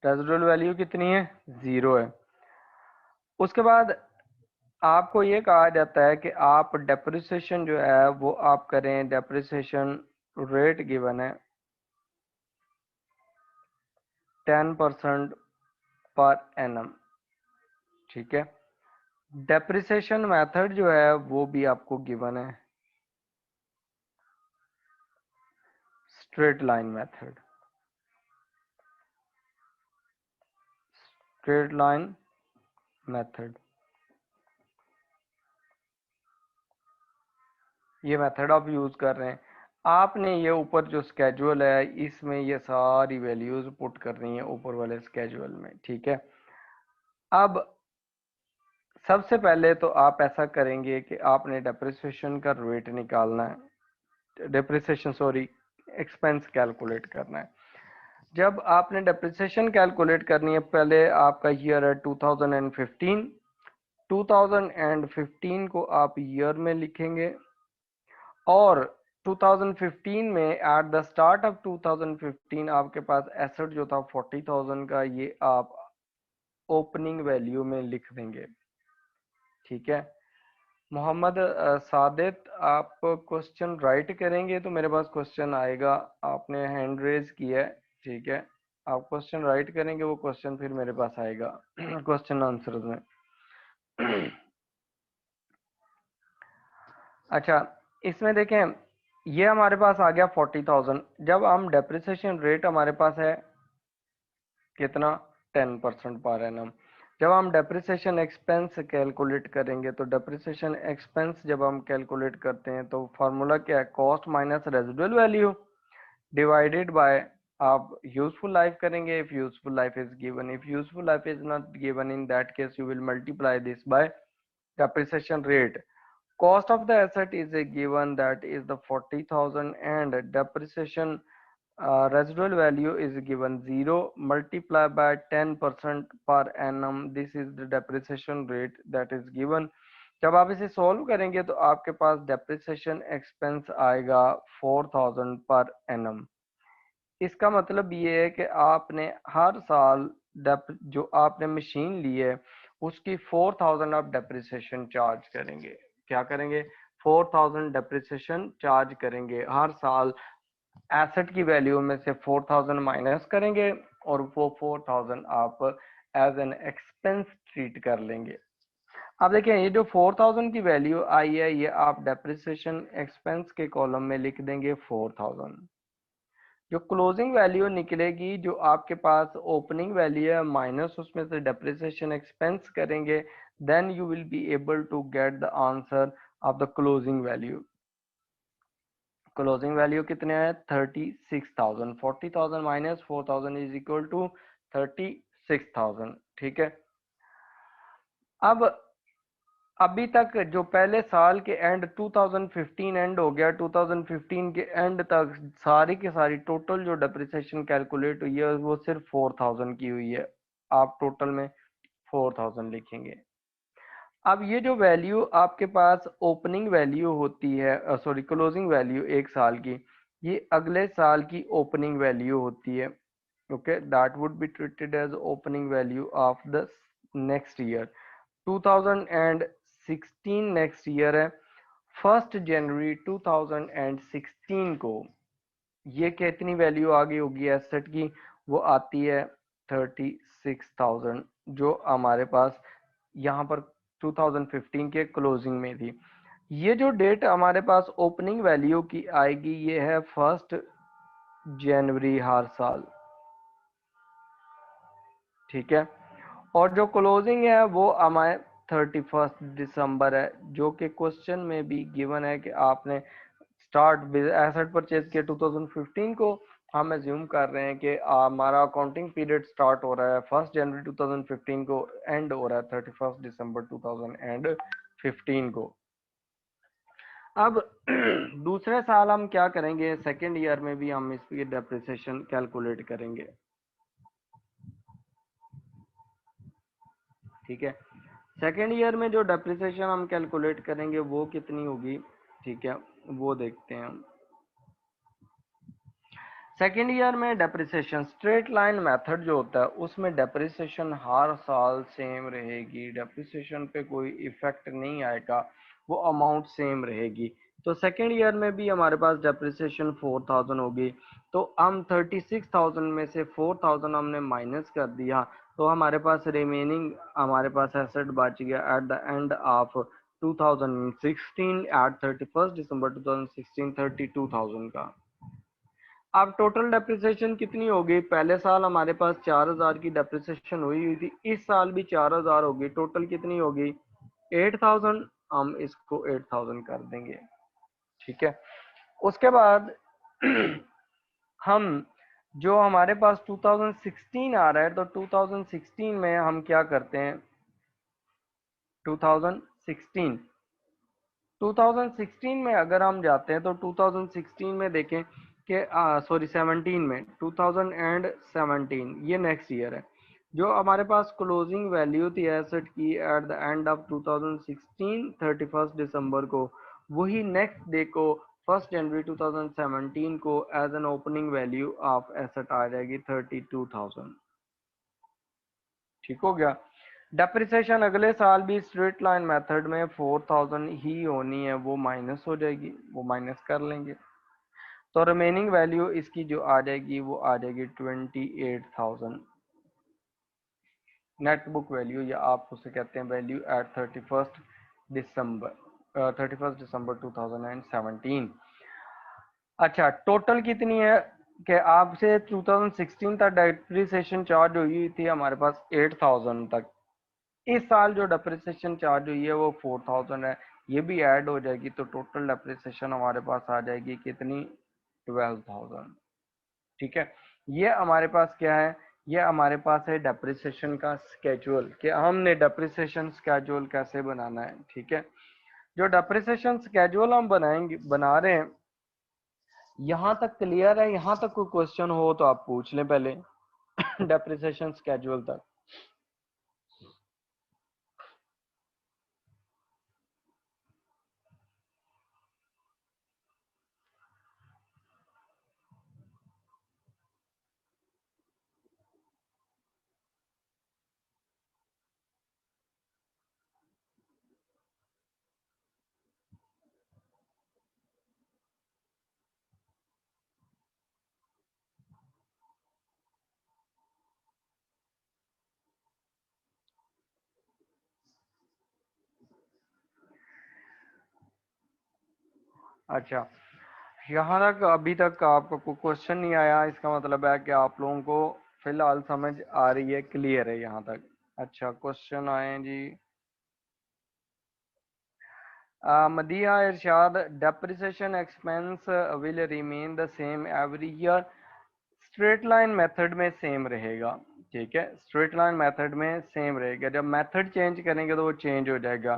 रेजिडुअल वैल्यू कितनी है? ज़ीरो है। उसके बाद आपको ये कहा जाता है कि आप डेप्रिसिएशन जो है वो आप करें, डेप्रिसिएशन रेट गिवन है 10% पर एनम। ठीक है, डेप्रिसिएशन मेथड जो है वो भी आपको गिवन है, straight line method. Straight line method, ये मेथड आप यूज कर रहे हैं। आपने ये ऊपर जो स्केड्यूल है इसमें ये सारी वैल्यूज पुट करनी है ऊपर वाले स्केड्यूल में। ठीक है, अब सबसे पहले तो आप ऐसा करेंगे कि आपने डेप्रिसिएशन का रेट निकालना है, डेप्रिसिएशन सॉरी एक्सपेंस कैलकुलेट करना है। जब आपने डेप्रिसिएशन कैलकुलेट करनी है, पहले आपका ईयर है 2015। 2015 को आप ईयर में लिखेंगे और 2015 में एट द स्टार्ट ऑफ 2015 आपके पास एसेट जो था 40,000 का, ये आप ओपनिंग वैल्यू में लिख देंगे। ठीक है, मोहम्मद सादित, आप क्वेश्चन राइट करेंगे तो मेरे पास क्वेश्चन आएगा। आपने हैंड रेज किया है, ठीक है, आप क्वेश्चन राइट करेंगे, वो क्वेश्चन फिर मेरे पास आएगा क्वेश्चन आंसर में। अच्छा, इसमें देखें, ये हमारे पास आ गया 40,000। जब हम डेप्रिसिएशन रेट हमारे पास है कितना, 10% पर एनम। जब हम डेप्रिसिएशन एक्सपेंस कैलकुलेट करेंगे तो डेप्रिसिएशन एक्सपेंस जब हम कैलकुलेट करते हैं तो फार्मूला क्या है, cost minus residual value divided by, आप यूजफुल लाइफ करेंगे, if useful life is given, if useful life is not given, in that case you will multiply this by depreciation rate। Cost of the asset is a given, that is the 40,000, and depreciation residual value is given 0, multiply by 10% per annum, this is the depreciation rate that is given। जब आप इसे solve करेंगे तो आपके पास depreciation expense आएगा 4,000 per annum. इसका मतलब ये है कि आपने हर साल जो आपने मशीन ली है उसकी 4,000 आप डेप्रिसिएशन चार्ज करेंगे। क्या करेंगे? 4,000 डेप्रिसिएशन चार्ज करेंगे हर साल। एसेट की वैल्यू में से 4,000 माइनस करेंगे और वो 4,000 आप एज एन एक्सपेंस ट्रीट कर लेंगे। अब देखिए, ये जो 4,000 की वैल्यू आई है ये आप डेप्रिसिएशन एक्सपेंस के कॉलम में लिख देंगे 4,000। जो क्लोजिंग वैल्यू निकलेगी, जो आपके पास ओपनिंग वैल्यू है माइनस उसमें से डेप्रिसिएशन एक्सपेंस करेंगे, then you will be able to get the answer of the closing value. Closing value कितने है? 36,000। 40,000 माइनस 4,000 इज इक्वल टू 36,000। ठीक है, अब अभी तक जो पहले साल के एंड 2015 एंड हो गया, 2015 के एंड तक सारी की सारी टोटल जो डेप्रिसिएशन कैलकुलेट हुई है वो सिर्फ 4,000 की हुई है। आप टोटल में 4,000 लिखेंगे। अब ये जो वैल्यू आपके पास ओपनिंग वैल्यू होती है, सॉरी क्लोजिंग वैल्यू एक साल की, ये अगले साल की ओपनिंग वैल्यू होती है। Okay, that would be treated as opening value of the next year. 2016 next year है। 1 जनवरी 2016 को ये कितनी वैल्यू आ गई होगी एसेट की? वो आती है 36,000, जो हमारे पास यहाँ पर 2015 के क्लोजिंग में थी। ये जो डेट हमारे पास ओपनिंग वैल्यू की आएगी ये है 1 जनवरी हर साल, ठीक है। और जो क्लोजिंग है वो हमारे 31 दिसंबर है, जो कि क्वेश्चन में भी गिवन है कि आपने स्टार्ट एसेट परचेज किया 2015 को। हम एज्यूम कर रहे हैं कि हमारा अकाउंटिंग पीरियड स्टार्ट हो रहा है 1 जनवरी 2015 को, एंड हो रहा है 31 दिसंबर 2015 को। अब दूसरे साल हम क्या करेंगे, सेकेंड ईयर में भी हम इसकी डेप्रिसिएशन कैलकुलेट करेंगे, ठीक है। सेकेंड ईयर में जो डेप्रिसिएशन हम कैलकुलेट करेंगे वो कितनी होगी, ठीक है, वो देखते हैं हम। सेकेंड ईयर में डेप्रिसिएशन स्ट्रेट लाइन मेथड जो होता है उसमें डेप्रिसिएशन हर साल सेम रहेगी, डेप्रिसिएशन पे कोई इफेक्ट नहीं आएगा, वो अमाउंट सेम रहेगी। तो सेकेंड ईयर में भी हमारे पास डेप्रिसिएशन 4,000 होगी। तो हम 36,000 में से 4,000 हमने माइनस कर दिया, तो हमारे पास रिमेनिंग हमारे पास एसेट बच गया at the end of 2016 at 31 दिसंबर 2016 32,000 का। अब टोटल डेप्रिसिएशन कितनी हो गई? पहले साल हमारे पास 4,000 की डेप्रिसिएशन हुई थी, इस साल भी 4,000 होगी, टोटल कितनी होगी? 8,000। हम इसको 8,000 कर देंगे, ठीक है। उसके बाद हम जो हमारे पास 2016 आ रहा है, तो 2016 में हम क्या करते हैं? 2016 2016 में अगर हम जाते हैं तो 2016 में देखें कि सॉरी 17 में, 2017 ये नेक्स्ट ईयर है। जो हमारे पास क्लोजिंग वैल्यू थी एसेट की एट द एंड ऑफ 2016 31 दिसंबर को, वही नेक्स्ट डे को 1 जनवरी 2017 को as an opening value of asset आ जाएगी 32,000, ठीक हो गया। डेप्रिसिएशन अगले साल भी स्ट्रेट लाइन मेथड में 4,000 ही होनी है, वो माइनस हो जाएगी, वो माइनस कर लेंगे। तो रिमेनिंग वैल्यू इसकी जो आ जाएगी वो आ जाएगी 28,000 नेट बुक वैल्यू, या आप उसे कहते हैं वैल्यू एट 31 दिसंबर 2017। अच्छा, टोटल कितनी है कि आपसे 2016 तक डेप्रिसिएशन चार्ज हुई थी हमारे पास 8,000 तक। इस साल जो डेप्रिसिएशन चार्ज हुई है वो 4,000 है, ये भी ऐड हो जाएगी, तो टोटल डेप्रिसिएशन हमारे पास आ जाएगी कितनी? 12,000, ठीक है। ये हमारे पास क्या है? ये हमारे पास है डेप्रिसिएशन का स्केड्यूल, कि हमने डेप्रिसिएशन स्केड्यूल कैसे बनाना है, ठीक है। जो डेप्रिसिएशन स्केड्यूल हम बना रहे हैं, यहाँ तक क्लियर है? यहाँ तक कोई क्वेश्चन हो तो आप पूछ लें पहले डेप्रिसिएशन स्केड्यूल तक। अच्छा, यहाँ तक अभी तक आपको कोई क्वेश्चन नहीं आया, इसका मतलब है कि आप लोगों को फिलहाल समझ आ रही है, क्लियर है यहाँ तक। अच्छा, क्वेश्चन आए जी। Madiya Irshad, depreciation expense will remain the same every year. Straight line method में सेम रहेगा, ठीक है, स्ट्रेट लाइन मेथड में सेम रहेगा। जब मेथड चेंज करेंगे तो वो चेंज हो जाएगा।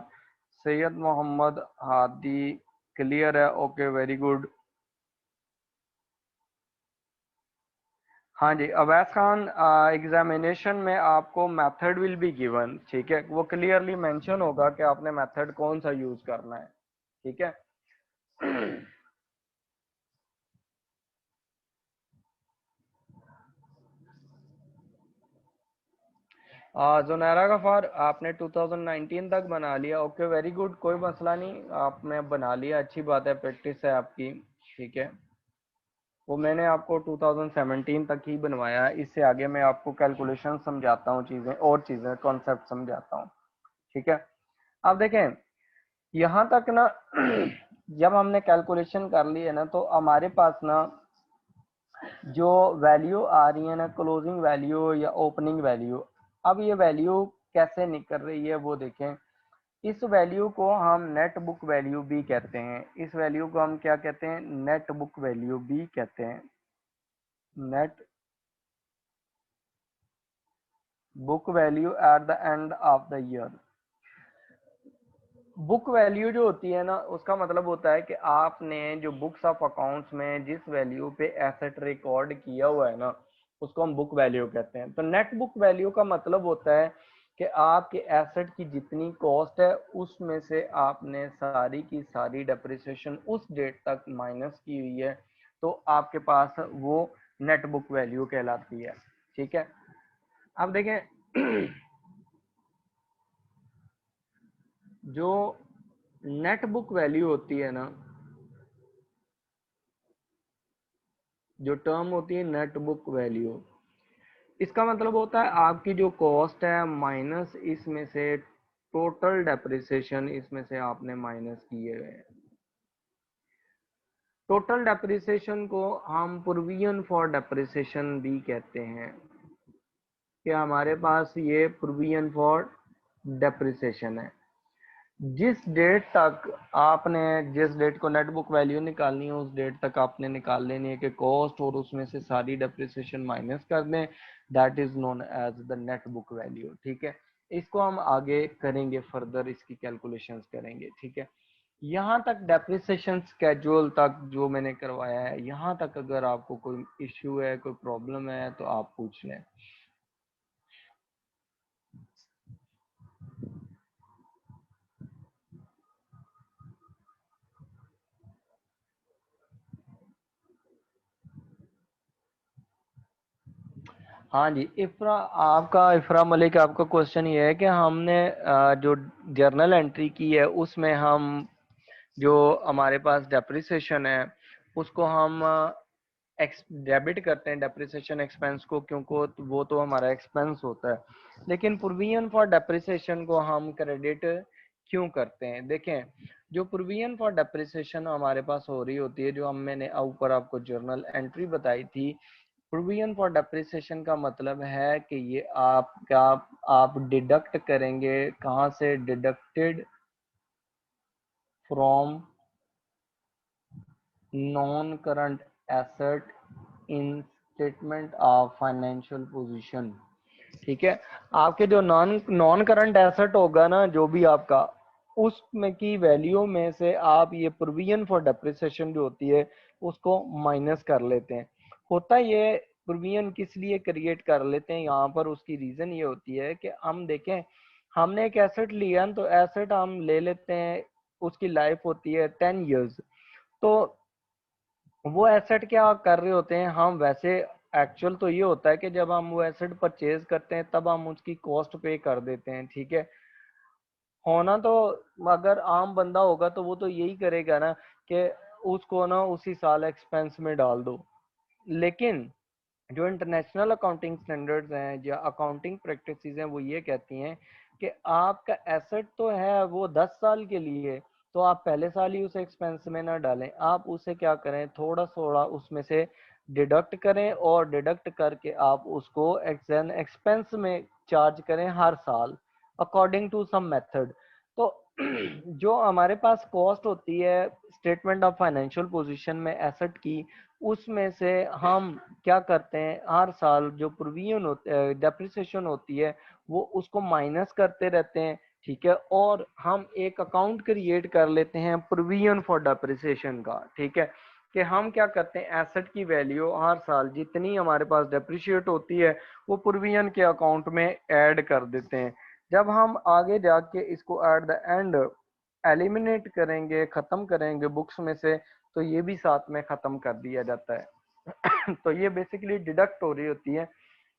सैयद मोहम्मद हादी, क्लियर है, ओके, वेरी गुड। हाँ जी, अवैस खान, एग्जामिनेशन में आपको मेथड विल बी गिवन, ठीक है, वो क्लियरली मेंशन होगा कि आपने मेथड कौन सा यूज करना है, ठीक है। जोनारा गफार, आपने 2019 तक बना लिया, ओके वेरी गुड, कोई मसला नहीं, आपने बना लिया, अच्छी बात है, प्रैक्टिस है आपकी, ठीक है। वो मैंने आपको 2017 तक ही बनवाया है, इससे आगे मैं आपको कैलकुलेशन समझाता हूँ, चीज़ें और चीज़ें कॉन्सेप्ट समझाता हूँ, ठीक है। अब देखें, यहाँ तक ना जब हमने कैलकुलेशन कर ली है ना, तो हमारे पास ना जो वैल्यू आ रही है ना, क्लोजिंग वैल्यू या ओपनिंग वैल्यू, अब ये वैल्यू कैसे निकल रही है वो देखें। इस वैल्यू को हम नेट बुक वैल्यू भी कहते हैं, इस वैल्यू को हम क्या कहते हैं, नेट बुक वैल्यू भी कहते हैं, net book value eight the end of the year. Book value जो होती है ना, उसका मतलब होता है कि आपने जो बुक्स ऑफ अकाउंट्स में जिस वैल्यू पे एसेट रिकॉर्ड किया हुआ है ना, उसको हम बुक वैल्यू कहते हैं। तो नेट बुक वैल्यू का मतलब होता है कि आपके एसेट की जितनी कॉस्ट है उसमें से आपने सारी की सारी डेप्रिसिएशन उस डेट तक माइनस की हुई है, तो आपके पास वो नेट बुक वैल्यू कहलाती है, ठीक है। अब देखें जो नेट बुक वैल्यू होती है ना, जो टर्म होती है नेट बुक वैल्यू, इसका मतलब होता है आपकी जो कॉस्ट है माइनस इसमें से टोटल डेप्रिसिएशन, इसमें से आपने माइनस किए गए। टोटल डेप्रिसिएशन को हम प्रोविजन फॉर डेप्रिसिएशन भी कहते हैं, कि हमारे पास ये प्रोविजन फॉर डेप्रिसिएशन है। जिस डेट तक आपने, जिस डेट को नेट बुक वैल्यू निकालनी है उस डेट तक आपने निकाल लेनी है कि कॉस्ट और उसमें से सारी डेप्रिसिएशन माइनस कर दें, that is known as the net book value, ठीक है। इसको हम आगे करेंगे, फर्दर इसकी कैलकुलेशंस करेंगे, ठीक है। यहाँ तक डेप्रिसिएशन स्केड्यूल तक जो मैंने करवाया है, यहाँ तक अगर आपको कोई इश्यू है, कोई प्रॉब्लम है तो आप पूछ लें। हाँ जी, इफ्रा, आपका इफ्रा मलिक, आपका क्वेश्चन ये है कि हमने जो जर्नल एंट्री की है उसमें हम जो हमारे पास डेप्रिसिएशन है उसको हम डेबिट करते हैं, डेप्रिसिएशन एक्सपेंस को, क्योंकि वो तो हमारा एक्सपेंस होता है। लेकिन प्रोविजन फॉर डेप्रिसिएशन को हम क्रेडिट क्यों करते हैं? देखें, जो प्रोविजन फॉर डेप्रिसिएशन हमारे पास हो रही होती है, जो हम मैंने ऊपर आपको जर्नल एंट्री बताई थी, प्रोविजन फॉर डेप्रिसिएशन का मतलब है कि ये आपका, आप डिडक्ट करेंगे, कहाँ से, deducted from non current asset in statement of financial position, ठीक है। आपके जो नॉन नॉन करंट एसेट होगा ना, जो भी आपका, उसमें की वैल्यू में से आप ये प्रोविजन फॉर डेप्रिसिएशन जो होती है उसको माइनस कर लेते हैं। होता ये प्रोविजन किस लिए क्रिएट कर लेते हैं यहाँ पर, उसकी रीजन ये होती है कि हम देखें, हमने एक एसेट लिया तो एसेट हम ले लेते हैं, उसकी लाइफ होती है 10 years। तो वो एसेट क्या कर रहे होते हैं हम, वैसे एक्चुअल तो ये होता है कि जब हम वो एसेट परचेज करते हैं तब हम उसकी कॉस्ट पे कर देते हैं, ठीक है। होना तो, अगर आम बंदा होगा तो वो तो यही करेगा ना कि उसको ना उसी साल एक्सपेंस में डाल दो। लेकिन जो इंटरनेशनल अकाउंटिंग स्टैंडर्ड्स हैं या अकाउंटिंग प्रैक्टिसेस हैं, वो ये कहती हैं कि आपका एसेट तो है वो 10 साल के लिए, तो आप पहले साल ही उसे एक्सपेंस में ना डालें, आप उसे क्या करें, थोड़ा थोड़ा उसमें से डिडक्ट करें, और डिडक्ट करके आप उसको एन एक्सपेंस में चार्ज करें हर साल, अकॉर्डिंग टू सम मेथड। तो जो हमारे पास कॉस्ट होती है स्टेटमेंट ऑफ फाइनेंशियल पोजीशन में एसेट की, उसमें से हम क्या करते हैं, हर साल जो प्रोविजन होते, डेप्रिसिएशन होती है, वो उसको माइनस करते रहते हैं, ठीक है। और हम एक अकाउंट क्रिएट कर लेते हैं प्रोविजन फॉर डेप्रिसिएशन का, ठीक है। कि हम क्या करते हैं, एसेट की वैल्यू हर साल जितनी हमारे पास डेप्रिशिएट होती है वो प्रोविजन के अकाउंट में ऐड कर देते हैं। जब हम आगे जाके इसको एट द एंड एलिमिनेट करेंगे, खत्म करेंगे बुक्स में से, तो ये भी साथ में खत्म कर दिया जाता है। तो ये बेसिकली डिडक्ट हो रही होती है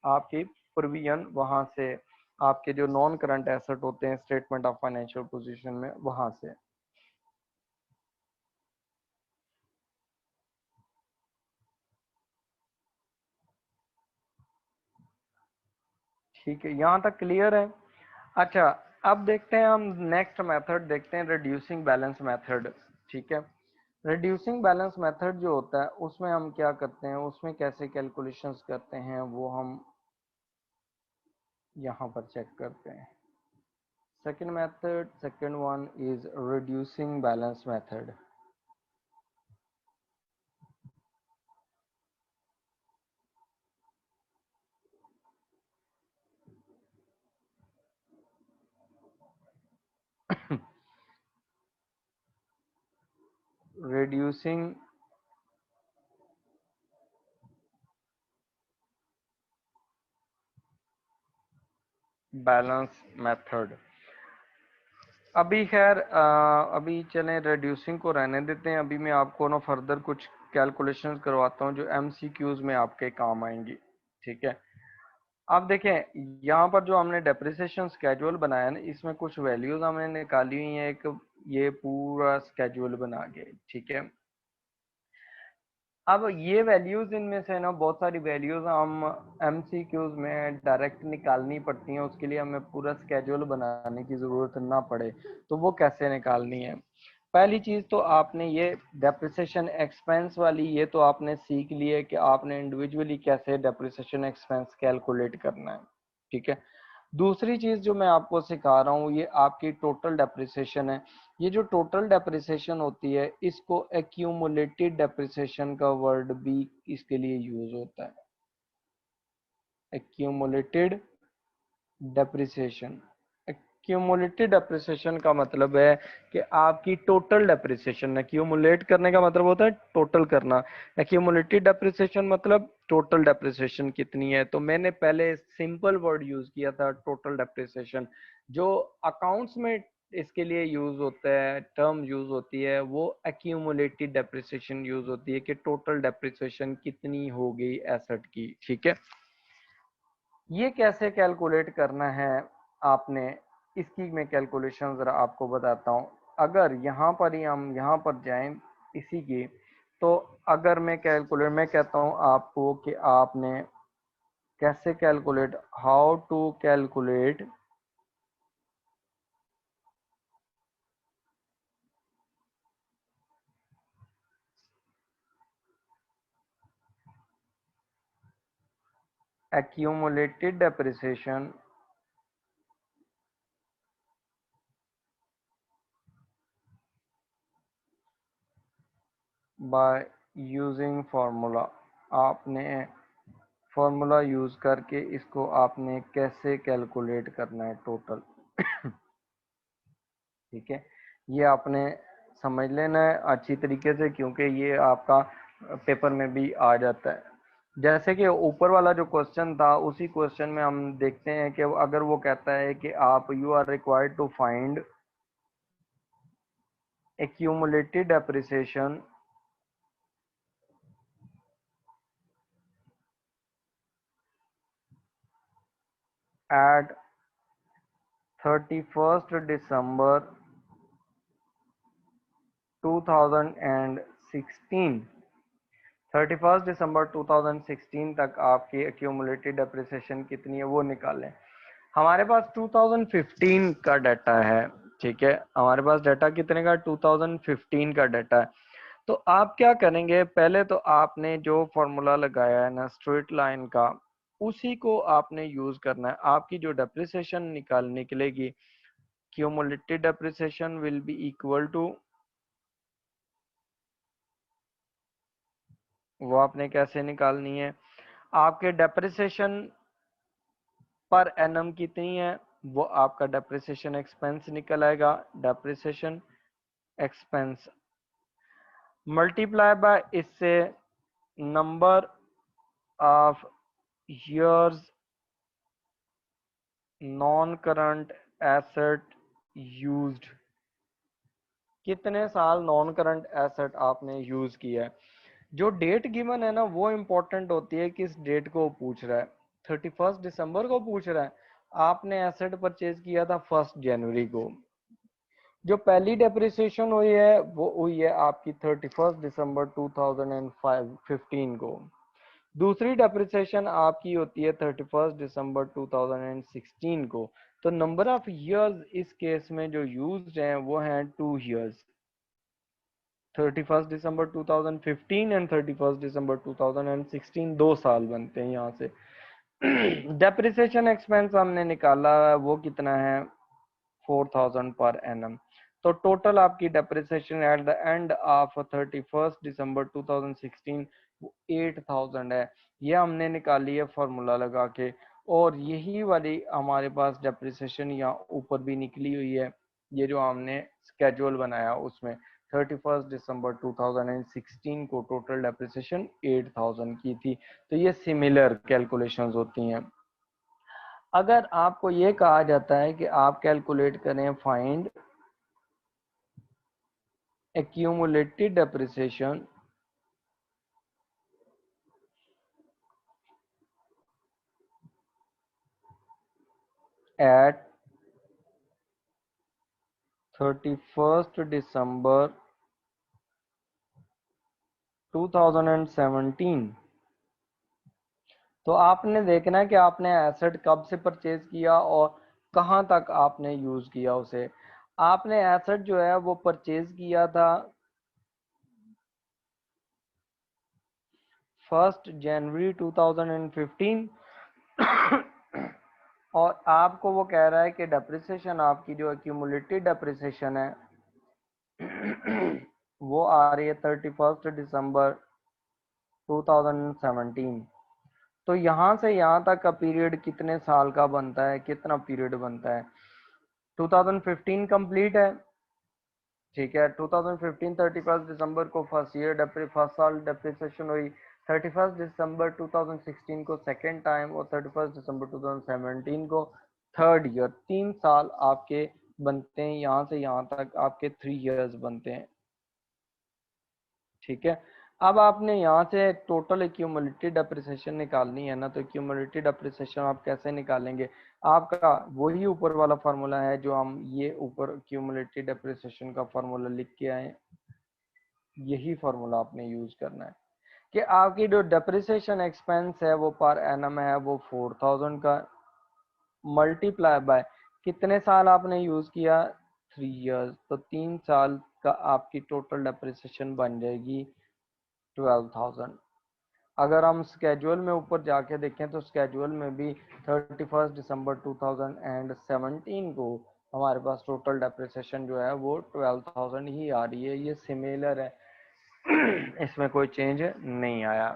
आपकी प्रोविजन वहां से, आपके जो नॉन करंट एसेट होते हैं स्टेटमेंट ऑफ फाइनेंशियल पोजीशन में, वहां से। ठीक है, यहाँ तक क्लियर है। अच्छा, अब देखते हैं हम नेक्स्ट मेथड देखते हैं, रिड्यूसिंग बैलेंस मेथड। ठीक है, रिड्यूसिंग बैलेंस मेथड जो होता है उसमें हम क्या करते हैं, उसमें कैसे कैलकुलेशंस करते हैं वो हम यहाँ पर चेक करते हैं। second one is reducing balance method. reducing balance method. अभी खैर अभी चलें, रिड्यूसिंग को रहने देते हैं। अभी मैं आपको ना फर्दर कुछ कैलकुलेशंस करवाता हूँ जो एमसीक्यूज में आपके काम आएंगी। ठीक है, आप देखें यहाँ पर जो हमने डेप्रिसिएशन स्केड्यूल बनाया है ना, इसमें कुछ वैल्यूज हमने निकाली हुई हैं, एक ये पूरा स्केड्यूल बना के। ठीक है, अब ये वैल्यूज इनमें से ना बहुत सारी वैल्यूज हम एमसीक्यूज में डायरेक्ट निकालनी पड़ती हैं, उसके लिए हमें पूरा स्केड्यूल बनाने की जरूरत ना पड़े। तो वो कैसे निकालनी है? पहली चीज तो आपने ये डेप्रिसिएशन एक्सपेंस वाली, ये तो आपने सीख ली है कि आपने इंडिविजुअली कैसे डेप्रिसिएशन एक्सपेंस कैलकुलेट करना है। ठीक है, दूसरी चीज जो मैं आपको सिखा रहा हूँ ये आपकी टोटल डेप्रिसिएशन है। ये जो टोटल डेप्रिसिएशन होती है इसको एक्यूमुलेटेड डेप्रिसिएशन का वर्ड भी इसके लिए यूज होता है। एक्यूमुलेटेड डेप्रिसिएशन, एक्यूमुलेटेड डेप्रिसिएशन का मतलब है कि आपकी टोटल डेप्रिसिएशन, एक्यूमुलेट करने का मतलब होता है टोटल करना, एक्यूमुलेटेड डेप्रिसिएशन मतलब टोटल डेप्रिसिएशन कितनी है। तो मैंने पहले सिंपल वर्ड यूज किया था टोटल डेप्रिसिएशन, जो अकाउंट्स में इसके लिए यूज होता है, टर्म यूज होती है, वो एक्यूमुलेटेड डेप्रिसिएशन यूज होती है कि टोटल डेप्रिसिएशन कितनी हो गई एसेट की। ठीक है, ये कैसे कैलकुलेट करना है आपने, इसकी मैं कैलकुलेशन जरा आपको बताता हूँ। अगर यहाँ पर ही हम यहाँ पर जाएं इसी की, तो अगर मैं कहता हूँ आपको कि आपने कैसे calculate, how to calculate accumulated depreciation by using formula। आपने फॉर्मूला यूज करके इसको आपने कैसे कैलकुलेट करना है टोटल। ठीक है, ये आपने समझ लेना है अच्छी तरीके से, क्योंकि ये आपका पेपर में भी आ जाता है। जैसे कि ऊपर वाला जो क्वेश्चन था, उसी क्वेश्चन में हम देखते हैं कि अगर वो कहता है कि आप you are required to find accumulated depreciation at 31st December 2016, 31st December 2016 तक आपकी एक्यूमुलेटेड डेप्रिसिएशन कितनी है वो निकालें। हमारे पास 2015 का डाटा है। ठीक है, हमारे पास डाटा कितने का, 2015 का डाटा है। तो आप क्या करेंगे, पहले तो आपने जो फॉर्मूला लगाया है ना स्ट्रेट लाइन का, उसी को आपने यूज करना है। आपकी जो डेप्रिसिएशन निकलेगी, cumulated depreciation will be equal to, वो आपने कैसे निकालनी है, आपके डेप्रिसिएशन पर एनम कितनी है, वो आपका डेप्रिसिएशन एक्सपेंस निकल आएगा। डेप्रिसिएशन एक्सपेंस मल्टीप्लाई बाय इससे number of years non current asset used, कितने साल नॉन करंट एसेट आपने यूज किया है। जो डेट गिवन है ना वो इंपॉर्टेंट होती है, किस डेट को पूछ रहा है, 31st December को पूछ रहा है, आपने एसेट परचेज किया था 1 जनवरी को, जो पहली डेप्रिसिएशन हुई है वो हुई है आपकी 31 दिसंबर 2015 को। दूसरी डेप्रिसिएशन आपकी होती है 31 दिसंबर 2016 को। तो नंबर ऑफ ईयर्स इस केस में जो यूज्ड हैं वो हैं 2 ईयर्स, 31 दिसंबर 2015 एंड 31 दिसंबर 2016, 2 साल बनते हैं यहाँ से। डेप्रिसिएशन एक्सपेंस हमने निकाला है वो कितना है 4000 पर एनम। तो टोटल आपकी depreciation eight the end of 31 दिसंबर 2016 8000 है। ये हमने निकाली है फॉर्मूला लगा के, और यही वाली हमारे पास डेप्रिसिएशन यहाँ ऊपर भी निकली हुई है, ये जो हमने स्केड्यूल बनाया उसमें 31 दिसंबर 2016 को टोटल डेप्रिसिएशन 8000 की थी। तो ये सिमिलर कैलकुलेशंस होती हैं। अगर आपको ये कहा जाता है कि आप कैलकुलेट करें find accumulated depreciation at 31 December 2017, तो आपने देखना है कि आपने एसेट कब से परचेज किया और कहां तक आपने यूज किया उसे। आपने एसेट जो है वो परचेज किया था 1 जनवरी 2015, और आपको वो कह रहा है कि डेप्रिसिएशन आपकी जो एक्यूमुलेटेड डेप्रिसिएशन है वो आ रही है 31 दिसंबर 2017। तो यहाँ से यहाँ तक का पीरियड कितने साल का बनता है, कितना पीरियड बनता है? 2015 कंप्लीट है, ठीक है। 2015 31 दिसंबर को फर्स्ट साल डेप्रिसिएशन हुई, 31 दिसंबर 2016 को सेकेंड टाइम, और 31 दिसंबर 2017 को थर्ड ईयर। 3 साल आपके बनते हैं, यहाँ से यहाँ तक आपके 3 ईयर्स बनते हैं, ठीक है। अब आपने यहाँ से टोटल एक्यूमुलेटेड डेप्रिसिएशन निकालनी है ना, तो एक्यूमुलेटेड डेप्रिसिएशन आप कैसे निकालेंगे? आपका वही ऊपर वाला फार्मूला है जो हम ये ऊपर एक्यूमुलेटेड डेप्रिसिएशन का फार्मूला लिख के आए, यही फार्मूला आपने यूज करना है कि आपकी जो डेप्रिसिएशन एक्सपेंस है वो पर एनम है वो 4000 का, मल्टीप्लाई बाय कितने साल आपने यूज किया 3 ईयर्स, तो 3 साल का आपकी टोटल डेप्रिसिएशन बन जाएगी 12000। अगर हम स्केड्यूल में ऊपर जाके देखें तो स्केड्यूल में भी 31 दिसंबर 2017 को हमारे पास टोटल डेप्रिसिएशन जो है वो 12000 ही आ रही है। ये सिमिलर है, इसमें कोई चेंज नहीं आया,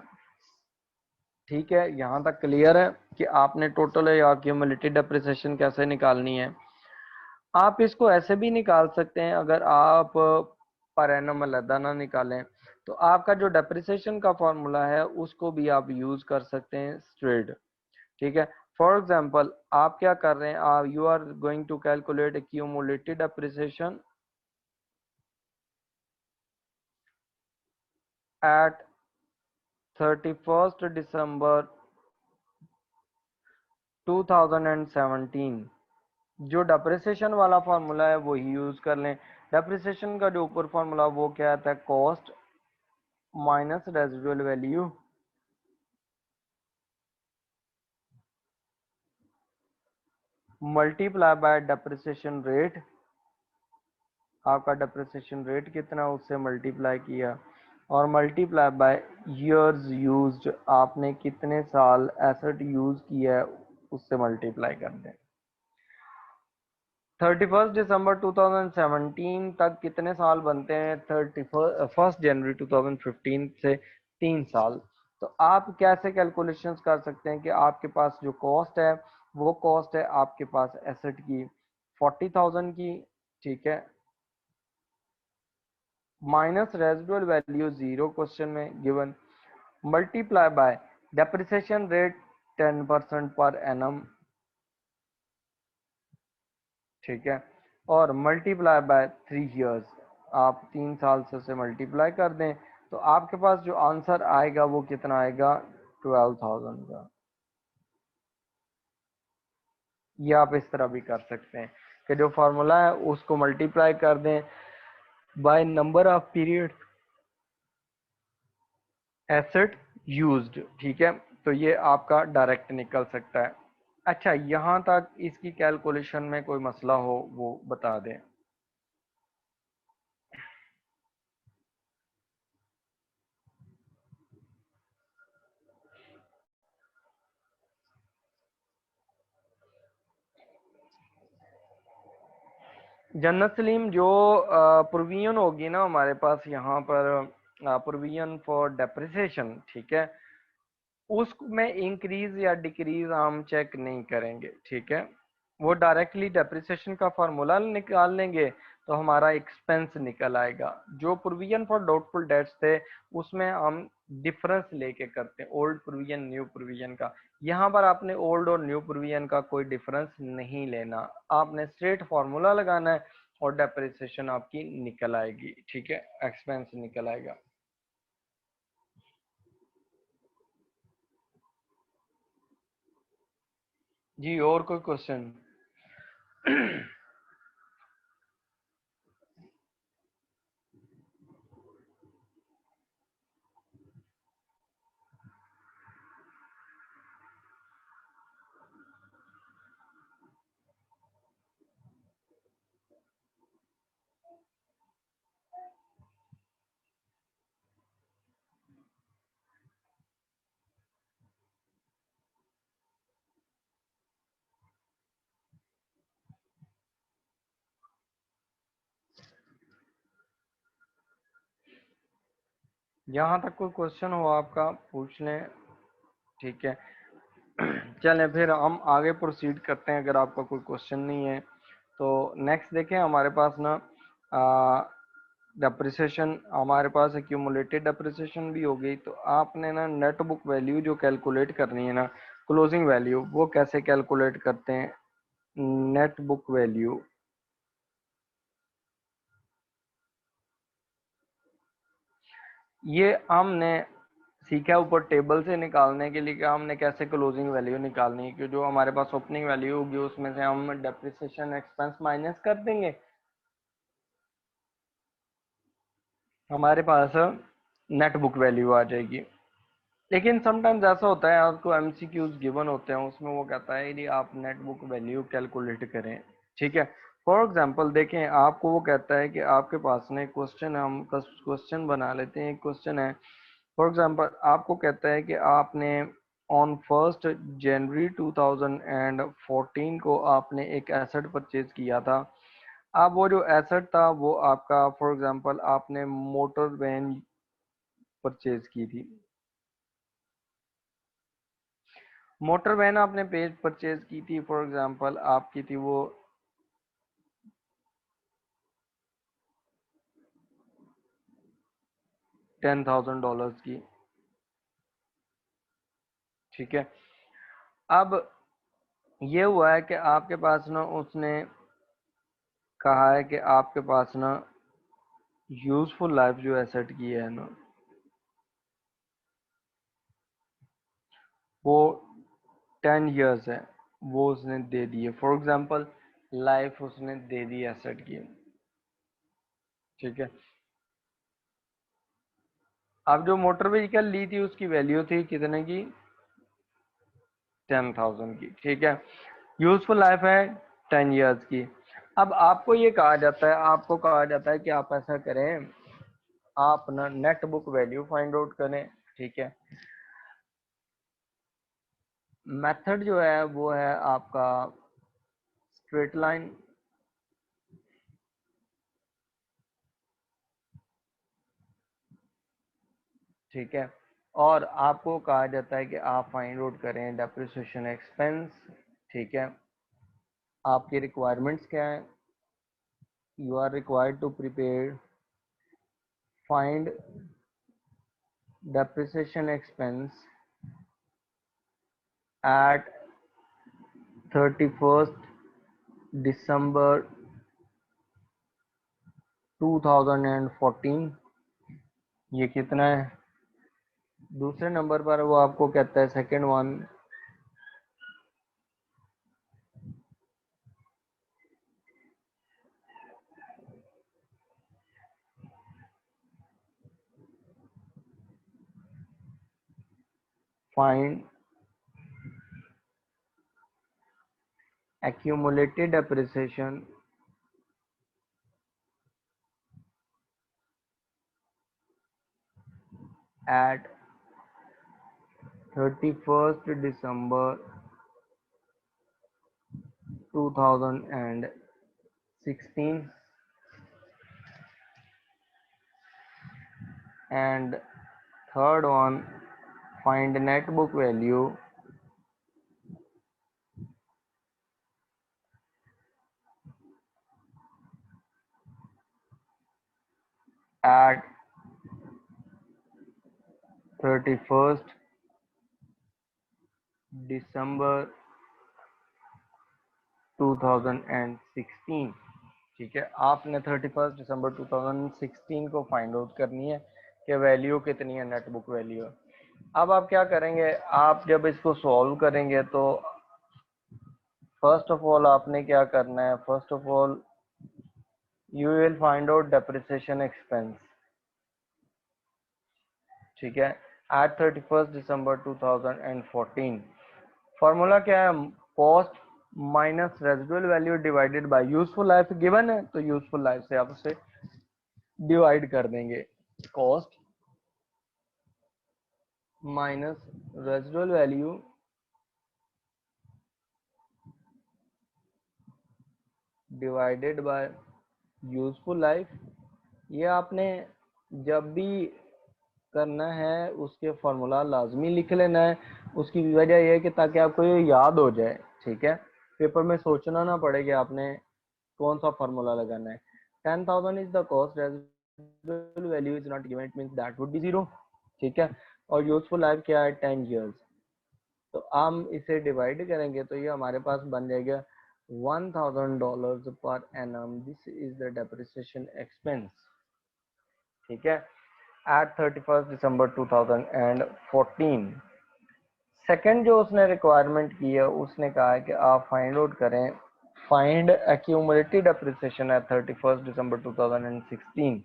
ठीक है। यहाँ तक क्लियर है कि आपने टोटल या एक्यूमुलेटेड डेप्रिसिएशन कैसे निकालनी है। आप इसको ऐसे भी निकाल सकते हैं, अगर आप पर एनम अलहदा ना निकालें तो आपका जो डेप्रिसिएशन का फॉर्मूला है उसको भी आप यूज कर सकते हैं स्ट्रेट, ठीक है। फॉर एग्जांपल आप क्या कर रहे हैं, आप you are going to calculate accumulated depreciation at 31 दिसंबर 2017। जो डेप्रिसिएशन वाला फार्मूला है वही यूज कर लें। डेप्रिसिएशन का जो ऊपर फार्मूला वो क्या आता है, cost minus residual value multiply by depreciation rate. आपका डेप्रिसिएशन रेट कितना उससे मल्टीप्लाई किया, और मल्टीप्लाई बाय ईयर्स यूज्ड, आपने कितने साल एसेट यूज किया है उससे मल्टीप्लाई कर दें। 31 दिसंबर 2017 तक कितने साल बनते हैं, 1 जनवरी 2015 से 3 साल। तो आप कैसे कैलकुलेशंस कर सकते हैं कि आपके पास जो कॉस्ट है वो कॉस्ट है आपके पास एसेट की 40,000 की, ठीक है, माइनस रेजिडुअल वैल्यू 0 क्वेश्चन में given, multiply by depreciation rate 10% per annum, ठीक है, और मल्टीप्लाई बाय 3 ईयर्स। आप 3 साल से उसे मल्टीप्लाई कर दें तो आपके पास जो आंसर आएगा वो कितना आएगा 12,000 का। ये आप इस तरह भी कर सकते हैं कि जो फार्मूला है उसको मल्टीप्लाई कर दें by number of period asset used, ठीक है। तो ये आपका डायरेक्ट निकल सकता है। अच्छा, यहाँ तक इसकी कैलकुलेशन में कोई मसला हो वो बता दें। जन्नत सलीम, जो प्रोविजन होगी ना हमारे पास यहाँ पर, प्रोविजन फॉर डेप्रिसिएशन, ठीक है, उसमें इंक्रीज या डिक्रीज हम चेक नहीं करेंगे, ठीक है। वो डायरेक्टली डेप्रिसिएशन का फार्मूला निकाल लेंगे तो हमारा एक्सपेंस निकल आएगा। जो प्रोविजन फॉर डाउटफुल डेट्स थे उसमें हम डिफरेंस लेके करते हैं, ओल्ड प्रोविजन न्यू प्रोविजन का। यहाँ पर आपने ओल्ड और न्यू प्रोविजन का कोई डिफरेंस नहीं लेना, आपने स्ट्रेट फार्मूला लगाना है और डेप्रिसिएशन आपकी निकल आएगी, ठीक है, एक्सपेंस निकल आएगा। जी, और कोई क्वेश्चन? यहाँ तक कोई क्वेश्चन हो आपका पूछ लें, ठीक है। चलें फिर हम आगे प्रोसीड करते हैं, अगर आपका कोई क्वेश्चन नहीं है तो। नेक्स्ट देखें हमारे पास ना, डेप्रिसिएशन हमारे पास एक्यूमुलेटेड डेप्रिसिएशन भी हो गई। तो आपने ना नेट बुक वैल्यू जो कैलकुलेट करनी है ना, क्लोजिंग वैल्यू, वो कैसे कैलकुलेट करते हैं? नेट बुक वैल्यू, ये हमने सीखा ऊपर टेबल से निकालने के लिए कि हमने कैसे क्लोजिंग वैल्यू निकालनी है, कि जो हमारे पास ओपनिंग वैल्यू होगी उसमें से हम डेप्रिसिएशन एक्सपेंस माइनस कर देंगे, हमारे पास नेट बुक वैल्यू आ जाएगी। लेकिन समटाइम्स ऐसा होता है, आपको एमसीक्यूज गिवन होते हैं, उसमें वो कहता है यदि आप नेट बुक वैल्यू कैलकुलेट करें, ठीक है। फॉर एग्जांपल देखें, आपको वो कहता है कि आपके पास में क्वेश्चन, हम क्वेश्चन बना लेते हैं, क्वेश्चन है फॉर एग्जांपल, आपको कहता है कि आपने ऑन 1 जनवरी 2014 को आपने एक एसेट परचेज किया था। अब वो जो एसेट था वो आपका, फॉर एग्जांपल आपने मोटर वैन परचेज की थी, मोटर वैन आपने पेज परचेज की थी, फॉर एग्जांपल आपकी थी वो $10,000 की, ठीक है। अब ये हुआ है कि आपके पास ना, उसने कहा है कि आपके पास ना यूजफुल लाइफ जो एसेट की है ना, वो 10 years है, वो उसने दे दी है, फॉर एग्जांपल लाइफ उसने दे दी एसेट की, ठीक है। अब जो मोटर व्हीकल ली थी उसकी वैल्यू थी कितने की? 10,000 की, ठीक है। यूजफुल लाइफ है 10 years की। अब आपको ये कहा जाता है, आपको कहा जाता है कि आप ऐसा करें, आप ना net book value find out करें, ठीक है। मेथड जो है वो है आपका स्ट्रेट लाइन, ठीक है। और आपको कहा जाता है कि आप फाइंड आउट करें डेप्रिसिएशन एक्सपेंस, ठीक है। आपकी रिक्वायरमेंट्स क्या है? You are required to prepare find depreciation expense at 31st December 2014। ये कितना है? दूसरे नंबर पर वो आपको कहता है, second one, find accumulated depreciation at 31st December 2016, and third one, find net book value at 31st December 2016। ठीक है, आपने 31 दिसंबर 2016 को फाइंड आउट करनी है कि वैल्यू कितनी है, नेट बुक वैल्यू। अब आप क्या करेंगे, आप जब इसको सॉल्व करेंगे तो फर्स्ट ऑफ ऑल आपने क्या करना है, first of all you will find out depreciation expense. ठीक है, एट 31 दिसंबर 2014। फॉर्मूला क्या है, cost minus residual value divided by useful life. Given है तो यूजफुल लाइफ से आप उसे डिवाइड कर देंगे। Cost minus residual value divided by useful life. ये आपने जब भी करना है उसके फॉर्मूला लाजमी लिख लेना है। उसकी वजह यह है कि ताकि आपको ये याद हो जाए। ठीक है, पेपर में सोचना ना पड़े कि आपने कौन सा फॉर्मूला लगाना है। 10,000 is the cost, residual value is not given, it means that would B 0। ठीक है, और यूजफुल लाइफ क्या है, 10 इयर्स। तो हम इसे डिवाइड करेंगे तो ये हमारे पास बन जाएगा $1,000 per annum. This is the depreciation expense. ठीक है, एट 31 दिसंबर 2014। सेकंड जो उसने रिक्वायरमेंट की है, उसने कहा है कि आप फाइंड आउट करें, फाइंड एक्यूमुलेटेड डेप्रिसिएशन एट 31 दिसंबर 2016।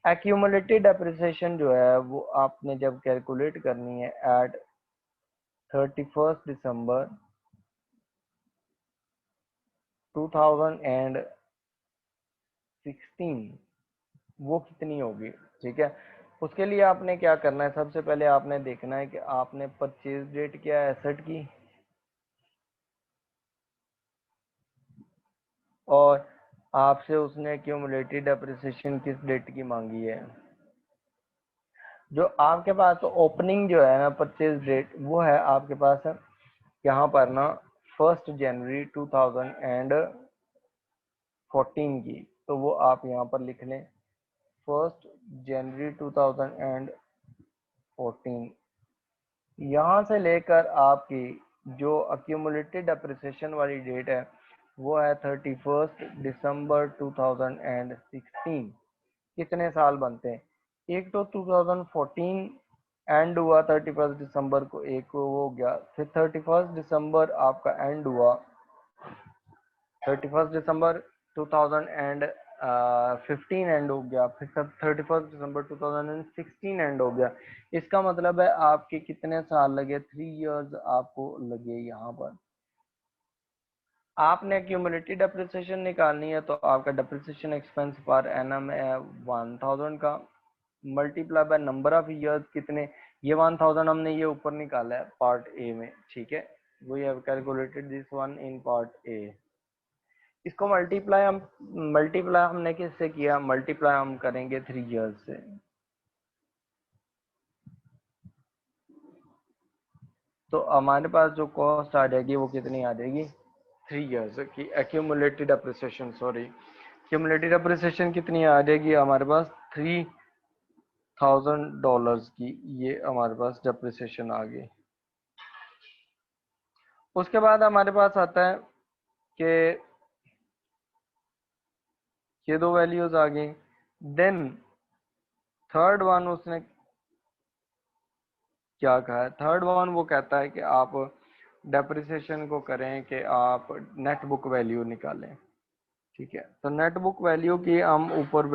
एक्यूमुलेटेड डेप्रिसिएशन जो है वो आपने जब कैलकुलेट करनी है एट 31 दिसंबर 2016, वो कितनी होगी। ठीक है, उसके लिए आपने क्या करना है, सबसे पहले आपने देखना है कि आपने परचेज डेट क्या है एसेट की, और आपसे उसने एक्यूमुलेटेड डेप्रिसिएशन किस डेट की मांगी है। जो आपके पास तो ओपनिंग जो है ना परचेज डेट, वो है आपके पास यहाँ पर ना 1 जनवरी 2014 की। तो वो आप यहाँ पर लिख लें 1 जनवरी 2014। यहाँ से लेकर आपकी जो अक्यूमुलेटेड डेप्रिसिएशन वाली डेट है वो है 31 दिसंबर 2016। कितने साल बनते हैं, एक तो 2014 एंड हुआ 31 दिसंबर को, एक को वो हो गया, फिर 31 दिसंबर आपका एंड हुआ, 31 दिसंबर 2015 एंड हो गया, फिर 31 दिसंबर 2016 एंड हो गया। इसका मतलब है आपके कितने साल लगे, 3 इयर्स आपको लगे। यहाँ पर आपने क्यूमुलेटिव डेप्रिसिएशन निकालनी है तो आपका डेप्रिसिएशन एक्सपेंस पर एनम है 1000 का, multiply by number of years कितने, ये 1000 हमने ये ऊपर निकाला है पार्ट ए में। ठीक है, we have calculated this one in part A. इसको मल्टीप्लाई हमने किससे किया, मल्टीप्लाई हम करेंगे 3 इयर्स से। तो हमारे पास जो कॉस्ट आ जाएगी वो कितनी आ जाएगी, 3 इयर्स की accumulated depreciation, sorry accumulated depreciation कितनी आ जाएगी हमारे पास, $3,000 की ये हमारे पास डेप्रिसिएशन आ गई। उसके बाद हमारे पास आता है कि ये दो वैल्यूज आ गई। देन थर्ड वन उसने क्या कहा है, थर्ड वन वो कहता है कि आप डेप्रिसिएशन को करें कि आप नेट बुक वैल्यू निकालें। ठीक है, तो नेट बुक वैल्यू की हम ऊपर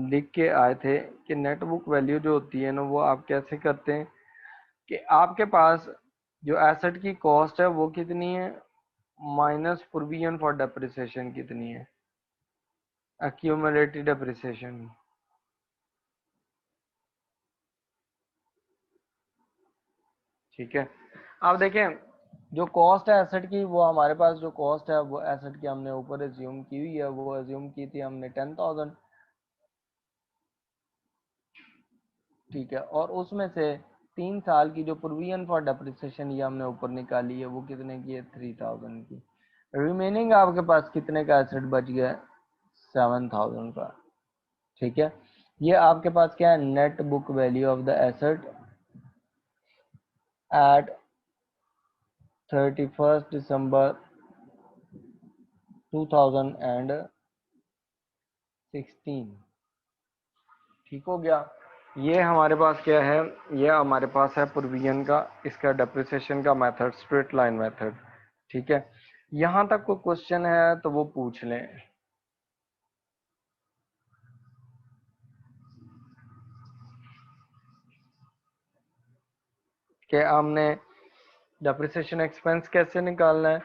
लिख के आए थे कि नेट बुक वैल्यू जो होती है ना वो आप कैसे करते हैं, कि आपके पास जो एसेट की कॉस्ट है वो कितनी है, माइनस प्रोविजन फॉर डेप्रिसिएशन कितनी है, एक्यूमुलेटेड डेप्रिसिएशन। ठीक है, अब देखें जो कॉस्ट है एसेट की, वो हमारे पास जो कॉस्ट है वो एसेट की हमने ऊपर एज्यूम की हुई है, वो एज्यूम की थी हमने 10,000। ठीक है, और उसमें से 3 साल की जो प्रोविजन फॉर डेप्रिसिएशन ये हमने ऊपर निकाली है वो कितने की है, 3,000 की। रिमेनिंग आपके पास कितने का एसेट बच गया है, 7,000 का। ठीक है, ये आपके पास क्या है, net book value of the asset eight 31 दिसंबर 2016। ठीक हो गया, ये हमारे पास क्या है, ये हमारे पास है प्रोविजन का, इसका डेप्रिसिएशन का मेथड स्ट्रेट लाइन मेथड। ठीक है, यहां तक कोई क्वेश्चन है तो वो पूछ लें। कि हमने डेप्रिसिएशन एक्सपेंस कैसे निकालना है,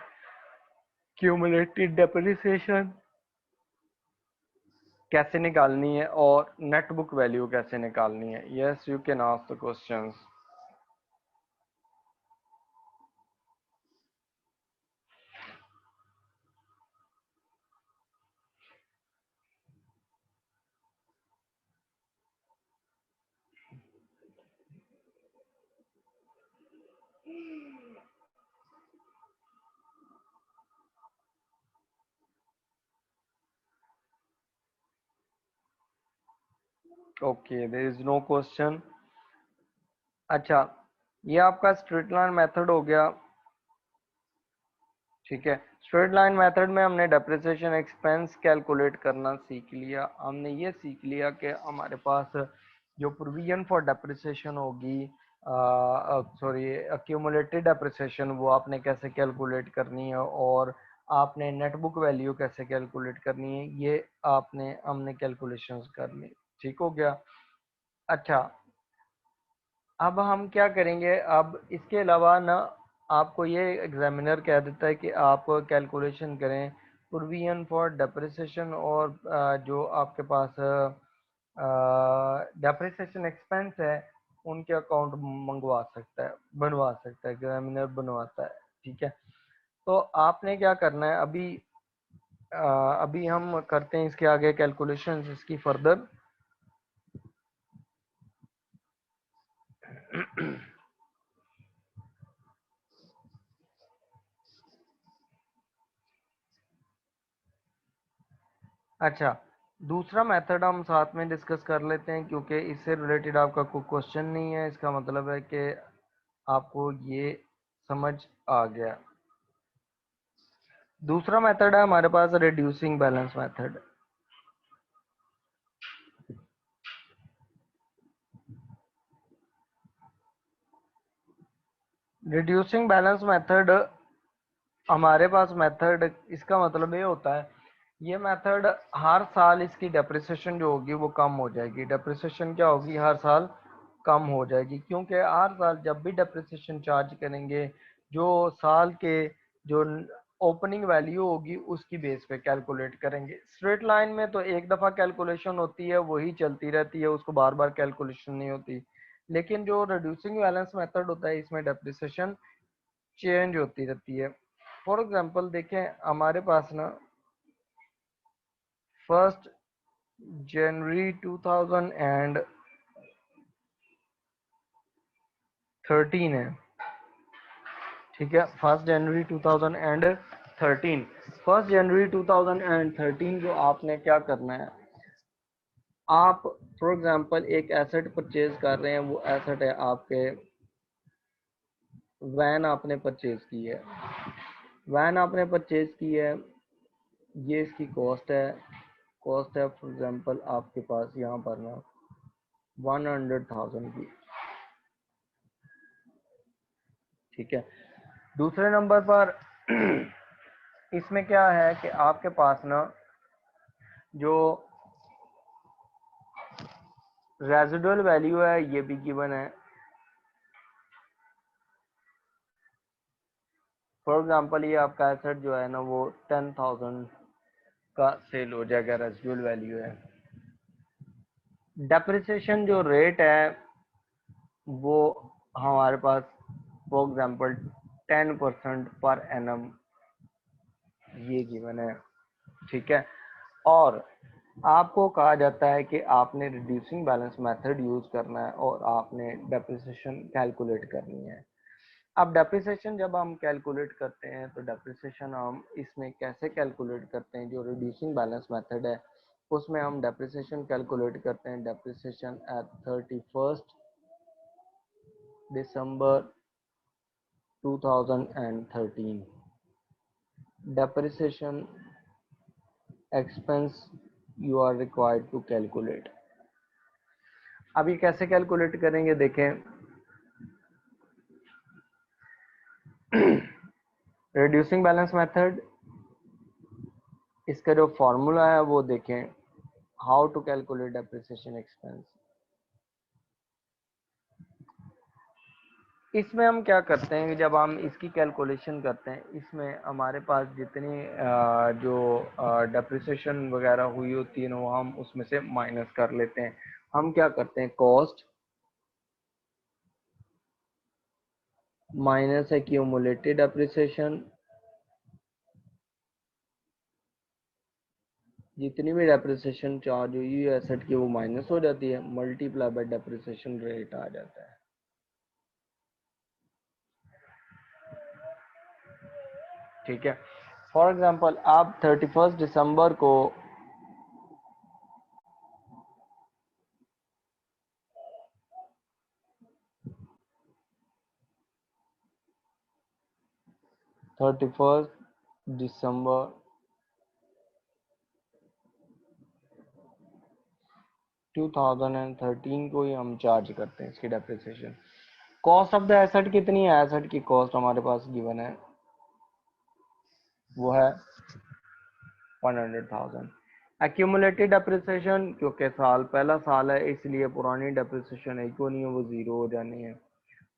क्यूमुलेटेड डेप्रिसिएशन कैसे निकालनी है, और नेट बुक वैल्यू कैसे निकालनी है। Yes, you can ask the questions. Okay, there is no question. अच्छा, ये आपका स्ट्रेट लाइन मेथड हो गया। ठीक है, स्ट्रेट लाइन मेथड में हमने डेप्रिसिएशन एक्सपेंस कैलकुलेट करना सीख लिया। हमने ये सीख लिया कि हमारे पास जो प्रोविजन फॉर डेप्रिसिएशन होगी, सॉरी एक्यूमुलेटेड डेप्रिसिएशन, वो आपने कैसे कैलकुलेट करनी है, और आपने नेट बुक वैल्यू कैसे कैलकुलेट करनी है, ये आपने हमने कैलकुलेशंस करनी। ठीक हो गया। अच्छा, अब हम क्या करेंगे, अब इसके अलावा ना आपको ये एग्जामिनर कह देता है कि आप कैलकुलेशन करें प्रोविजन फॉर डेप्रिसिएशन, और जो आपके पास डेप्रिसिएशन एक्सपेंस है उनके अकाउंट मंगवा सकता है, बनवा सकता है, एग्जामिनर बनवाता है। ठीक है, तो आपने क्या करना है, अभी हम करते हैं इसके आगे कैलकुलेशंस इसकी फर्दर। अच्छा, दूसरा मेथड हम साथ में डिस्कस कर लेते हैं, क्योंकि इससे रिलेटेड आपका कोई क्वेश्चन नहीं है, इसका मतलब है कि आपको ये समझ आ गया। दूसरा मेथड है हमारे पास reducing balance method. Reducing balance method हमारे पास मेथड, इसका मतलब ये होता है, ये मेथड हर साल इसकी डेप्रिसिएशन जो होगी वो कम हो जाएगी। डेप्रिसिएशन क्या होगी, हर साल कम हो जाएगी, क्योंकि हर साल जब भी डेप्रिसिएशन चार्ज करेंगे, जो साल के जो ओपनिंग वैल्यू होगी उसकी बेस पे कैलकुलेट करेंगे। स्ट्रेट लाइन में तो एक दफ़ा कैलकुलेशन होती है, वही चलती रहती है, उसको बार बार कैलकुलेशन नहीं होती। लेकिन जो रिड्यूसिंग बैलेंस मेथड होता है, इसमें डेप्रिसिएशन चेंज होती रहती है। फॉर एग्जांपल देखें, हमारे पास ना 1 जनवरी 2013 है। ठीक है, 1 जनवरी 2013, 1 जनवरी 2013 को आपने क्या करना है, आप फॉर एग्जांपल एक एसेट परचेज कर रहे हैं, वो एसेट है आपके, वैन आपने परचेज की है, वैन आपने परचेज की है, ये इसकी कॉस्ट है फॉर एग्जांपल आपके पास यहाँ पर ना 100,000 की। ठीक है, दूसरे नंबर पर इसमें क्या है कि आपके पास ना जो रेजिडुअल वैल्यू है ये भी गिवन है, फॉर एग्जांपल ये आपका एसेट जो है ना वो 10,000 का सेल हो जाएगा, रेसिडुअल वैल्यू है। डेप्रिसिएशन जो रेट है वो हमारे पास फॉर एग्जांपल 10% पर एनम ये गिवन है, ठीक है। और आपको कहा जाता है कि आपने रिड्यूसिंग बैलेंस मेथड यूज करना है और आपने डेप्रिसिएशन कैलकुलेट करनी है। अब डेप्रिसिएशन जब हम कैलकुलेट करते हैं तो डेप्रिसिएशन हम इसमें कैसे कैलकुलेट करते हैं, जो रिड्यूसिंग बैलेंस मेथड है उसमें हम डेप्रिसिएशन कैलकुलेट करते हैं। Depreciation at 31st December 2013, depreciation expense you are required to calculate। अब ये कैसे कैलकुलेट करेंगे देखें, रिड्यूसिंग बैलेंस मेथड, इसका जो फॉर्मूला है वो देखें, how to calculate depreciation expense. इसमें हम क्या करते हैं कि जब हम इसकी कैलकुलेशन करते हैं इसमें हमारे पास जितनी जो डेप्रिसिएशन वगैरह हुई होती है ना वो हम उसमें से माइनस कर लेते हैं। हम क्या करते हैं, कॉस्ट माइनस एक्यूमुलेटेड डेप्रिसिएशन, जितनी भी डेप्रिसिएशन चार्ज हुई है एसेट की वो माइनस हो जाती है, मल्टीप्लाई बाय डेप्रिसिएशन रेट आ जाता है, ठीक है। फॉर एग्जांपल आप 31 दिसंबर को दिसंबर 2013 को ही हम चार्ज करते हैं इसकी depreciation. Cost of the asset कितनी है, एसेट की कॉस्ट हमारे पास गिवन है वो है 100,000। एक्यूमुलेटेड डेप्रिसिएशन, क्योंकि साल पहला साल है इसलिए पुरानी डेप्रिसिएशन एक को नहीं है वो जीरो हो जानी है,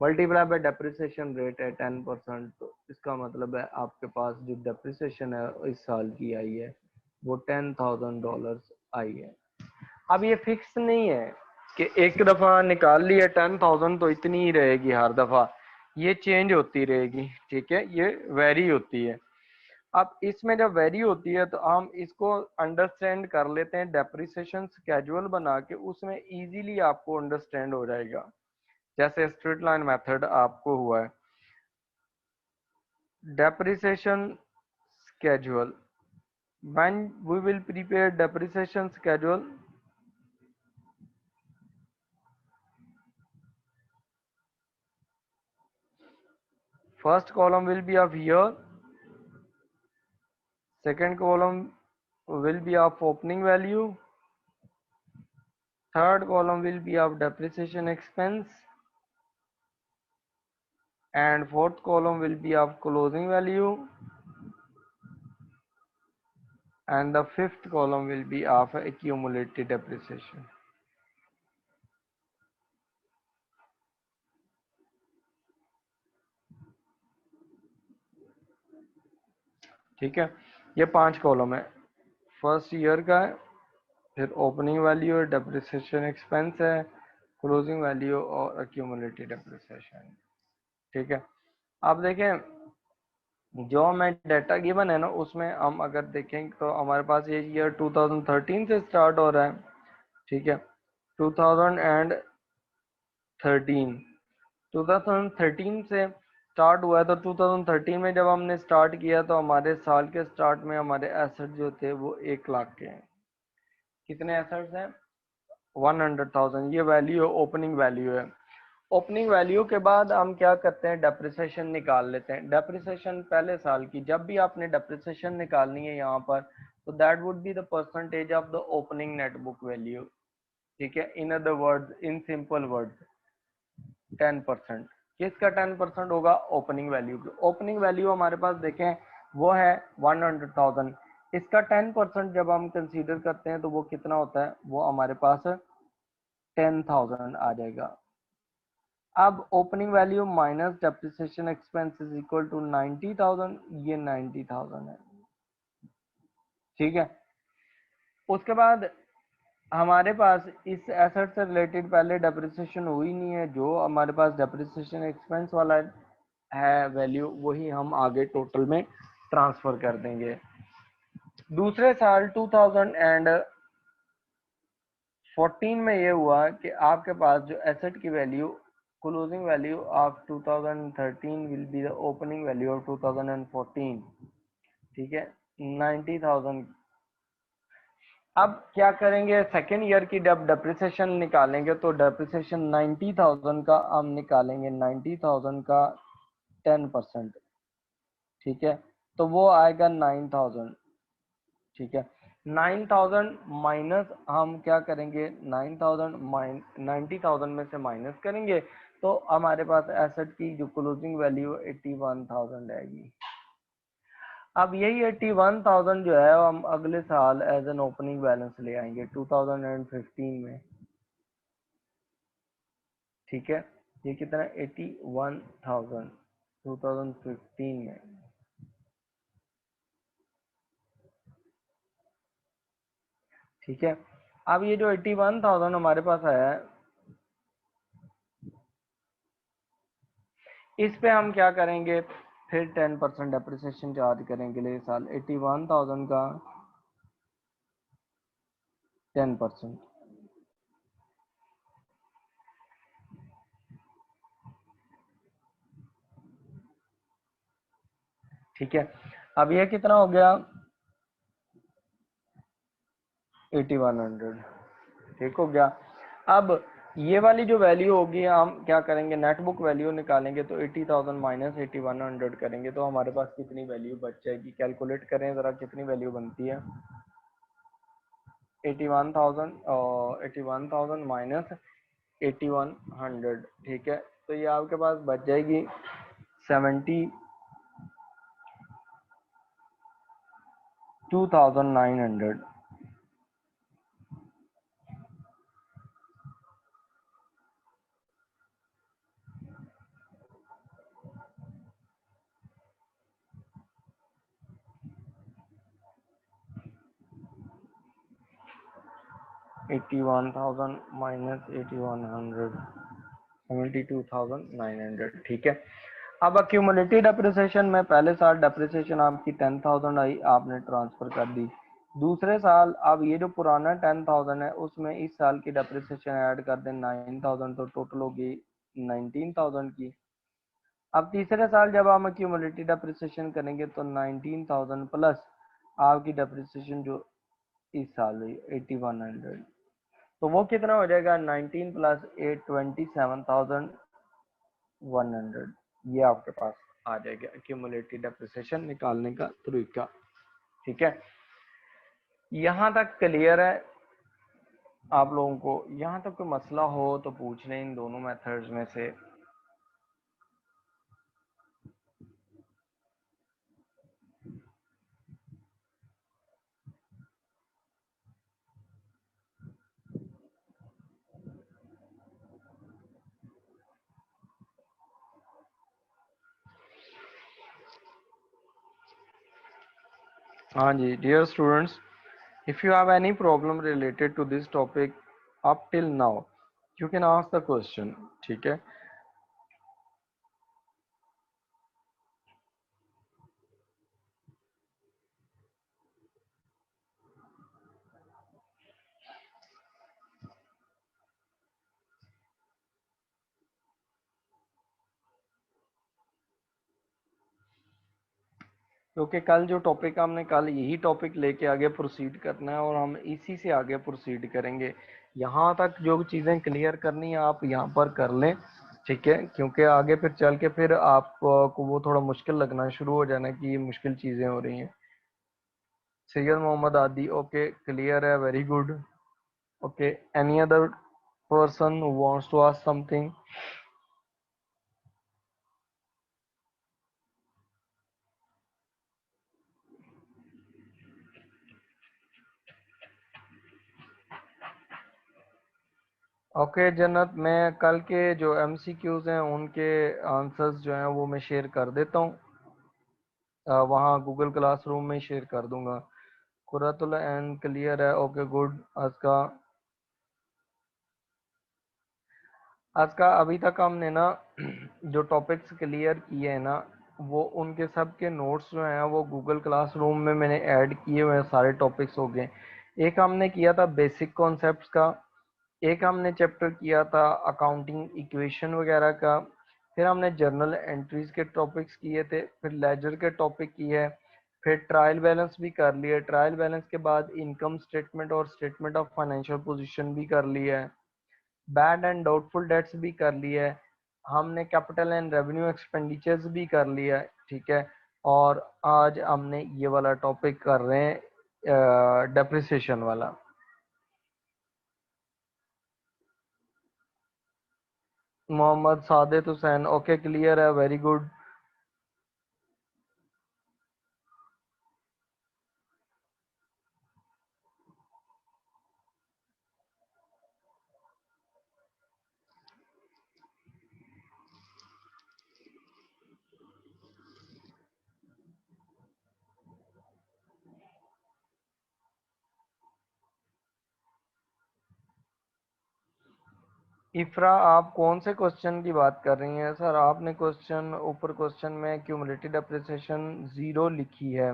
मल्टीप्लाई बाय डेप्रिसिएशन रेट है 10%, तो इसका मतलब है आपके पास जो डेप्रिसिएशन है इस साल की आई है वो $10,000 आई है। अब ये फिक्स नहीं है कि एक दफा निकाल लिया 10,000 तो इतनी ही रहेगी हर दफा, ये चेंज होती रहेगी, ठीक है, ये वेरी होती है। अब इसमें जब वेरी होती है तो हम इसको अंडरस्टैंड कर लेते हैं, डेप्रिसिएशन स्केड्यूल बना के उसमें इजीली आपको अंडरस्टैंड हो जाएगा, जैसे स्ट्रेट लाइन मेथड आपको हुआ है। Depreciation schedule, when we will prepare depreciation schedule, first column will be of year, second column will be of opening value, third column will be of depreciation expense, and fourth column will be of closing value, and the fifth column will be of accumulated depreciation। ठीक है, ये 5 column है, first year का है, फिर opening value है, depreciation expense है, closing value और accumulated depreciation, ठीक है। अब देखें जो हमें डाटा गिवन है ना उसमें हम अगर देखें तो हमारे पास ये ईयर 2013 से स्टार्ट हो रहा है, ठीक है। 2013 2013 से स्टार्ट हुआ है, तो 2013 में जब हमने स्टार्ट किया तो हमारे साल के स्टार्ट में हमारे एसेट जो थे वो 1 लाख के हैं। कितने एसेट्स हैं, 100,000, ये वैल्यू है, ओपनिंग वैल्यू है। ओपनिंग वैल्यू के बाद हम क्या करते हैं, डेप्रिसिएशन निकाल लेते हैं। डेप्रिसिएशन पहले साल की, जब भी आपने डेप्रिसिएशन निकालनी है यहाँ पर तो that would be the percentage of the opening net book value, ठीक है। In other words, in simple words 10%। किसका 10% होगा, ओपनिंग वैल्यू की। ओपनिंग वैल्यू हमारे पास देखें वो है 100,000, इसका 10% जब हम कंसीडर करते हैं तो वो कितना होता है, वो हमारे पास 10,000 आ जाएगा। अब opening value minus depreciation expense is equal to 90,000, ये 90,000 है, ठीक है। उसके बाद हमारे पास इस एसेट से रिलेटेड पहले डेप्रिसिएशन हुई नहीं है, जो हमारे पास डेप्रिसिएशन एक्सपेंस वाला है वैल्यू, वही हम आगे टोटल में ट्रांसफर कर देंगे। दूसरे साल 2014 में ये हुआ कि आपके पास जो एसेट की value, closing value of 2013 will be the opening value of 2014, ठीक है, 90,000। अब क्या करेंगे, सेकेंड ईयर की जब डेप्रिसिएशन निकालेंगे तो डेप्रिसिएशन 90,000 का हम निकालेंगे, 90,000 का 10%, ठीक है, तो वो आएगा 9,000, ठीक है। 9,000 माइनस हम क्या करेंगे, 9,000 90,000 में से माइनस करेंगे तो हमारे पास एसेट की जो क्लोजिंग वैल्यू 81,000 आएगी। अब यही 81,000 जो है हम अगले साल एज एन ओपनिंग बैलेंस ले आएंगे 2015 में, ठीक है। ये कितना, 81,000 2015 में, ठीक है। अब ये जो 81,000 हमारे पास आया है, इस पे हम क्या करेंगे, फिर 10% डेप्रिसिएशन चार्ज करेंगे अगले साल, 81,000 का 10%, ठीक है। अब ये कितना हो गया, 8100, ठीक हो गया। अब ये वाली जो वैल्यू होगी हम क्या करेंगे, नेट बुक वैल्यू निकालेंगे तो 80,000 माइनस 8100 करेंगे तो हमारे पास कितनी वैल्यू बच जाएगी, कैलकुलेट करें जरा कितनी वैल्यू बनती है। 81,000 माइनस 8100, ठीक है, तो ये आपके पास बच जाएगी 72,900, 81,000 माइनस 8100, 72,900, ठीक है। अब अक्यूमुलेटेड डेप्रिसिएशन में पहले साल डेप्रिसिएशन आपकी 10,000 आई, आपने ट्रांसफर कर दी। दूसरे साल अब ये जो पुराना 10,000 है उसमें इस साल की डेप्रिसिएशन ऐड कर दें 9,000, तो टोटल होगी 19,000 की। अब तीसरे साल जब हम अक्यूमुलेटेड डेप्रिसिएशन करेंगे तो 19,000 प्लस आपकी डेप्रिसिएशन जो इस साल हुई 8100, तो वो कितना हो जाएगा, 19 प्लस 8 27,100, ये आपके पास आ जाएगा एक्यूमुलेटेड डेप्रिसिएशन निकालने का तरीका, ठीक है। यहाँ तक क्लियर है आप लोगों को? यहाँ तक कोई मसला हो तो पूछ लें इन दोनों मेथड्स में से। हाँ जी, dear students, if you have any problem related to this topic up till now, you can ask the question, ठीक है। क्योंकि कल जो टॉपिक हमने कल यही टॉपिक लेके आगे प्रोसीड करना है और हम इसी से आगे प्रोसीड करेंगे। यहाँ तक जो चीज़ें क्लियर करनी है आप यहाँ पर कर लें, ठीक है, क्योंकि आगे फिर चल के फिर आपको वो थोड़ा मुश्किल लगना शुरू हो जाना कि ये मुश्किल चीज़ें हो रही हैं। सैयद मोहम्मद आदि, ओके क्लियर है, very good. Okay, any other person who wants to ask something? Okay Jannat, मैं कल के जो एमसीक्यूज हैं उनके आंसर्स जो हैं वो मैं शेयर कर देता हूँ, वहाँ गूगल क्लासरूम में शेयर कर दूंगा। कुरातुल्ला एंड क्लियर है, ओके गुड। आज का अभी तक हमने ना जो टॉपिक्स क्लियर किए हैं ना, वो उनके सब के नोट्स जो हैं वो गूगल क्लासरूम में मैंने ऐड किए हुए हैं, सारे टॉपिक्स हो गए। एक हमने किया था बेसिक कॉन्सेप्ट्स का, एक हमने चैप्टर किया था अकाउंटिंग इक्वेशन वगैरह का, फिर हमने जर्नल एंट्रीज के टॉपिक्स किए थे, फिर लेजर के टॉपिक किए हैं, फिर ट्रायल बैलेंस भी कर लिया। ट्रायल बैलेंस के बाद इनकम स्टेटमेंट और स्टेटमेंट ऑफ फाइनेंशियल पोजीशन भी कर लिया है, बैड एंड डाउटफुल डेट्स भी कर लिया है, हमने कैपिटल एंड रेवेन्यू एक्सपेंडिचर्स भी कर लिया है, ठीक है। और आज हमने ये वाला टॉपिक कर रहे हैं, डेप्रिसिएशन वाला। मोहम्मद सादिक हुसैन, ओके क्लियर है, वेरी गुड। इफ्रा, आप कौन से क्वेश्चन की बात कर रही हैं? सर आपने क्वेश्चन ऊपर क्वेश्चन में क्यूमुलेटिव डेप्रिसिएशन जीरो लिखी है,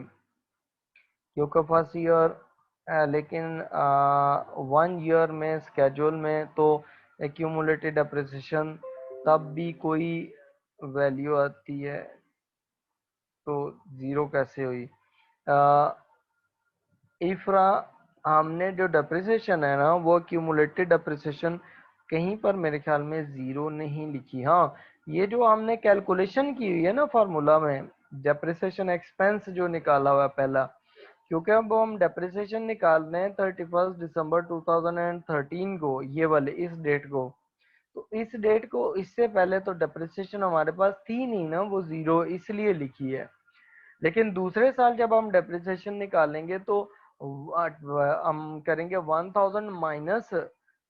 क्योंकि फर्स्ट ईयर, लेकिन 1 ईयर में स्केड्यूल में तो एक्यूमुलेटेड डेप्रिसिएशन तब भी कोई वैल्यू आती है, तो जीरो कैसे हुई? इफ्रा, हमने जो डेप्रिसिएशन है ना वो क्यूमुलेटेड डेप्रिसिएशन कहीं पर मेरे ख्याल में जीरो नहीं लिखी। हाँ, ये जो हमने कैलकुलेशन की हुई है ना फार्मूला में, डेप्रिसिएशन एक्सपेंस जो निकाला हुआ है पहला, क्योंकि अब हम डेप्रिसिएशन निकाल रहे हैं 31 दिसंबर 2013 को, ये वाले इस डेट को, तो इस डेट को इससे पहले तो डेप्रिसिएशन हमारे पास थी नहीं ना, वो जीरो इसलिए लिखी है। लेकिन दूसरे साल जब हम डेप्रिसिएशन निकालेंगे तो हम करेंगे 1000 माइनस,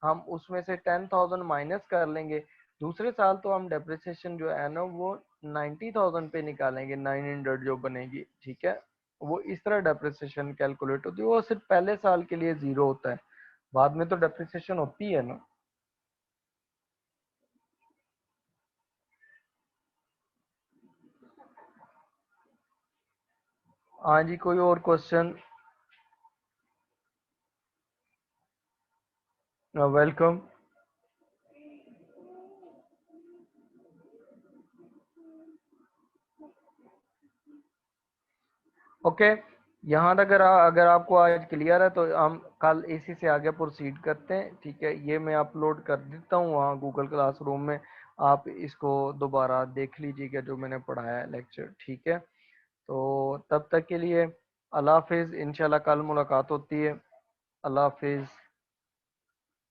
हम उसमें से 10,000 माइनस कर लेंगे। दूसरे साल तो हम डेप्रिसिएशन जो है ना वो 90,000 पे निकालेंगे, 900 जो बनेगी, ठीक है। वो इस तरह डेप्रिसिएशन कैलकुलेट होती है, वो सिर्फ पहले साल के लिए जीरो होता है, बाद में तो डेप्रिसिएशन होती है ना। हाँ जी, कोई और क्वेश्चन? वेलकम। ओके, यहाँ तक अगर आपको आज क्लियर है तो हम कल इसी से आगे प्रोसीड करते हैं, ठीक है। ये मैं अपलोड कर देता हूँ वहाँ गूगल क्लासरूम में, आप इसको दोबारा देख लीजिएगा जो मैंने पढ़ाया है लेक्चर, ठीक है। तो तब तक के लिए अल्लाह हाफिज़, इंशाल्लाह कल मुलाकात होती है। अल्लाह हाफिज़।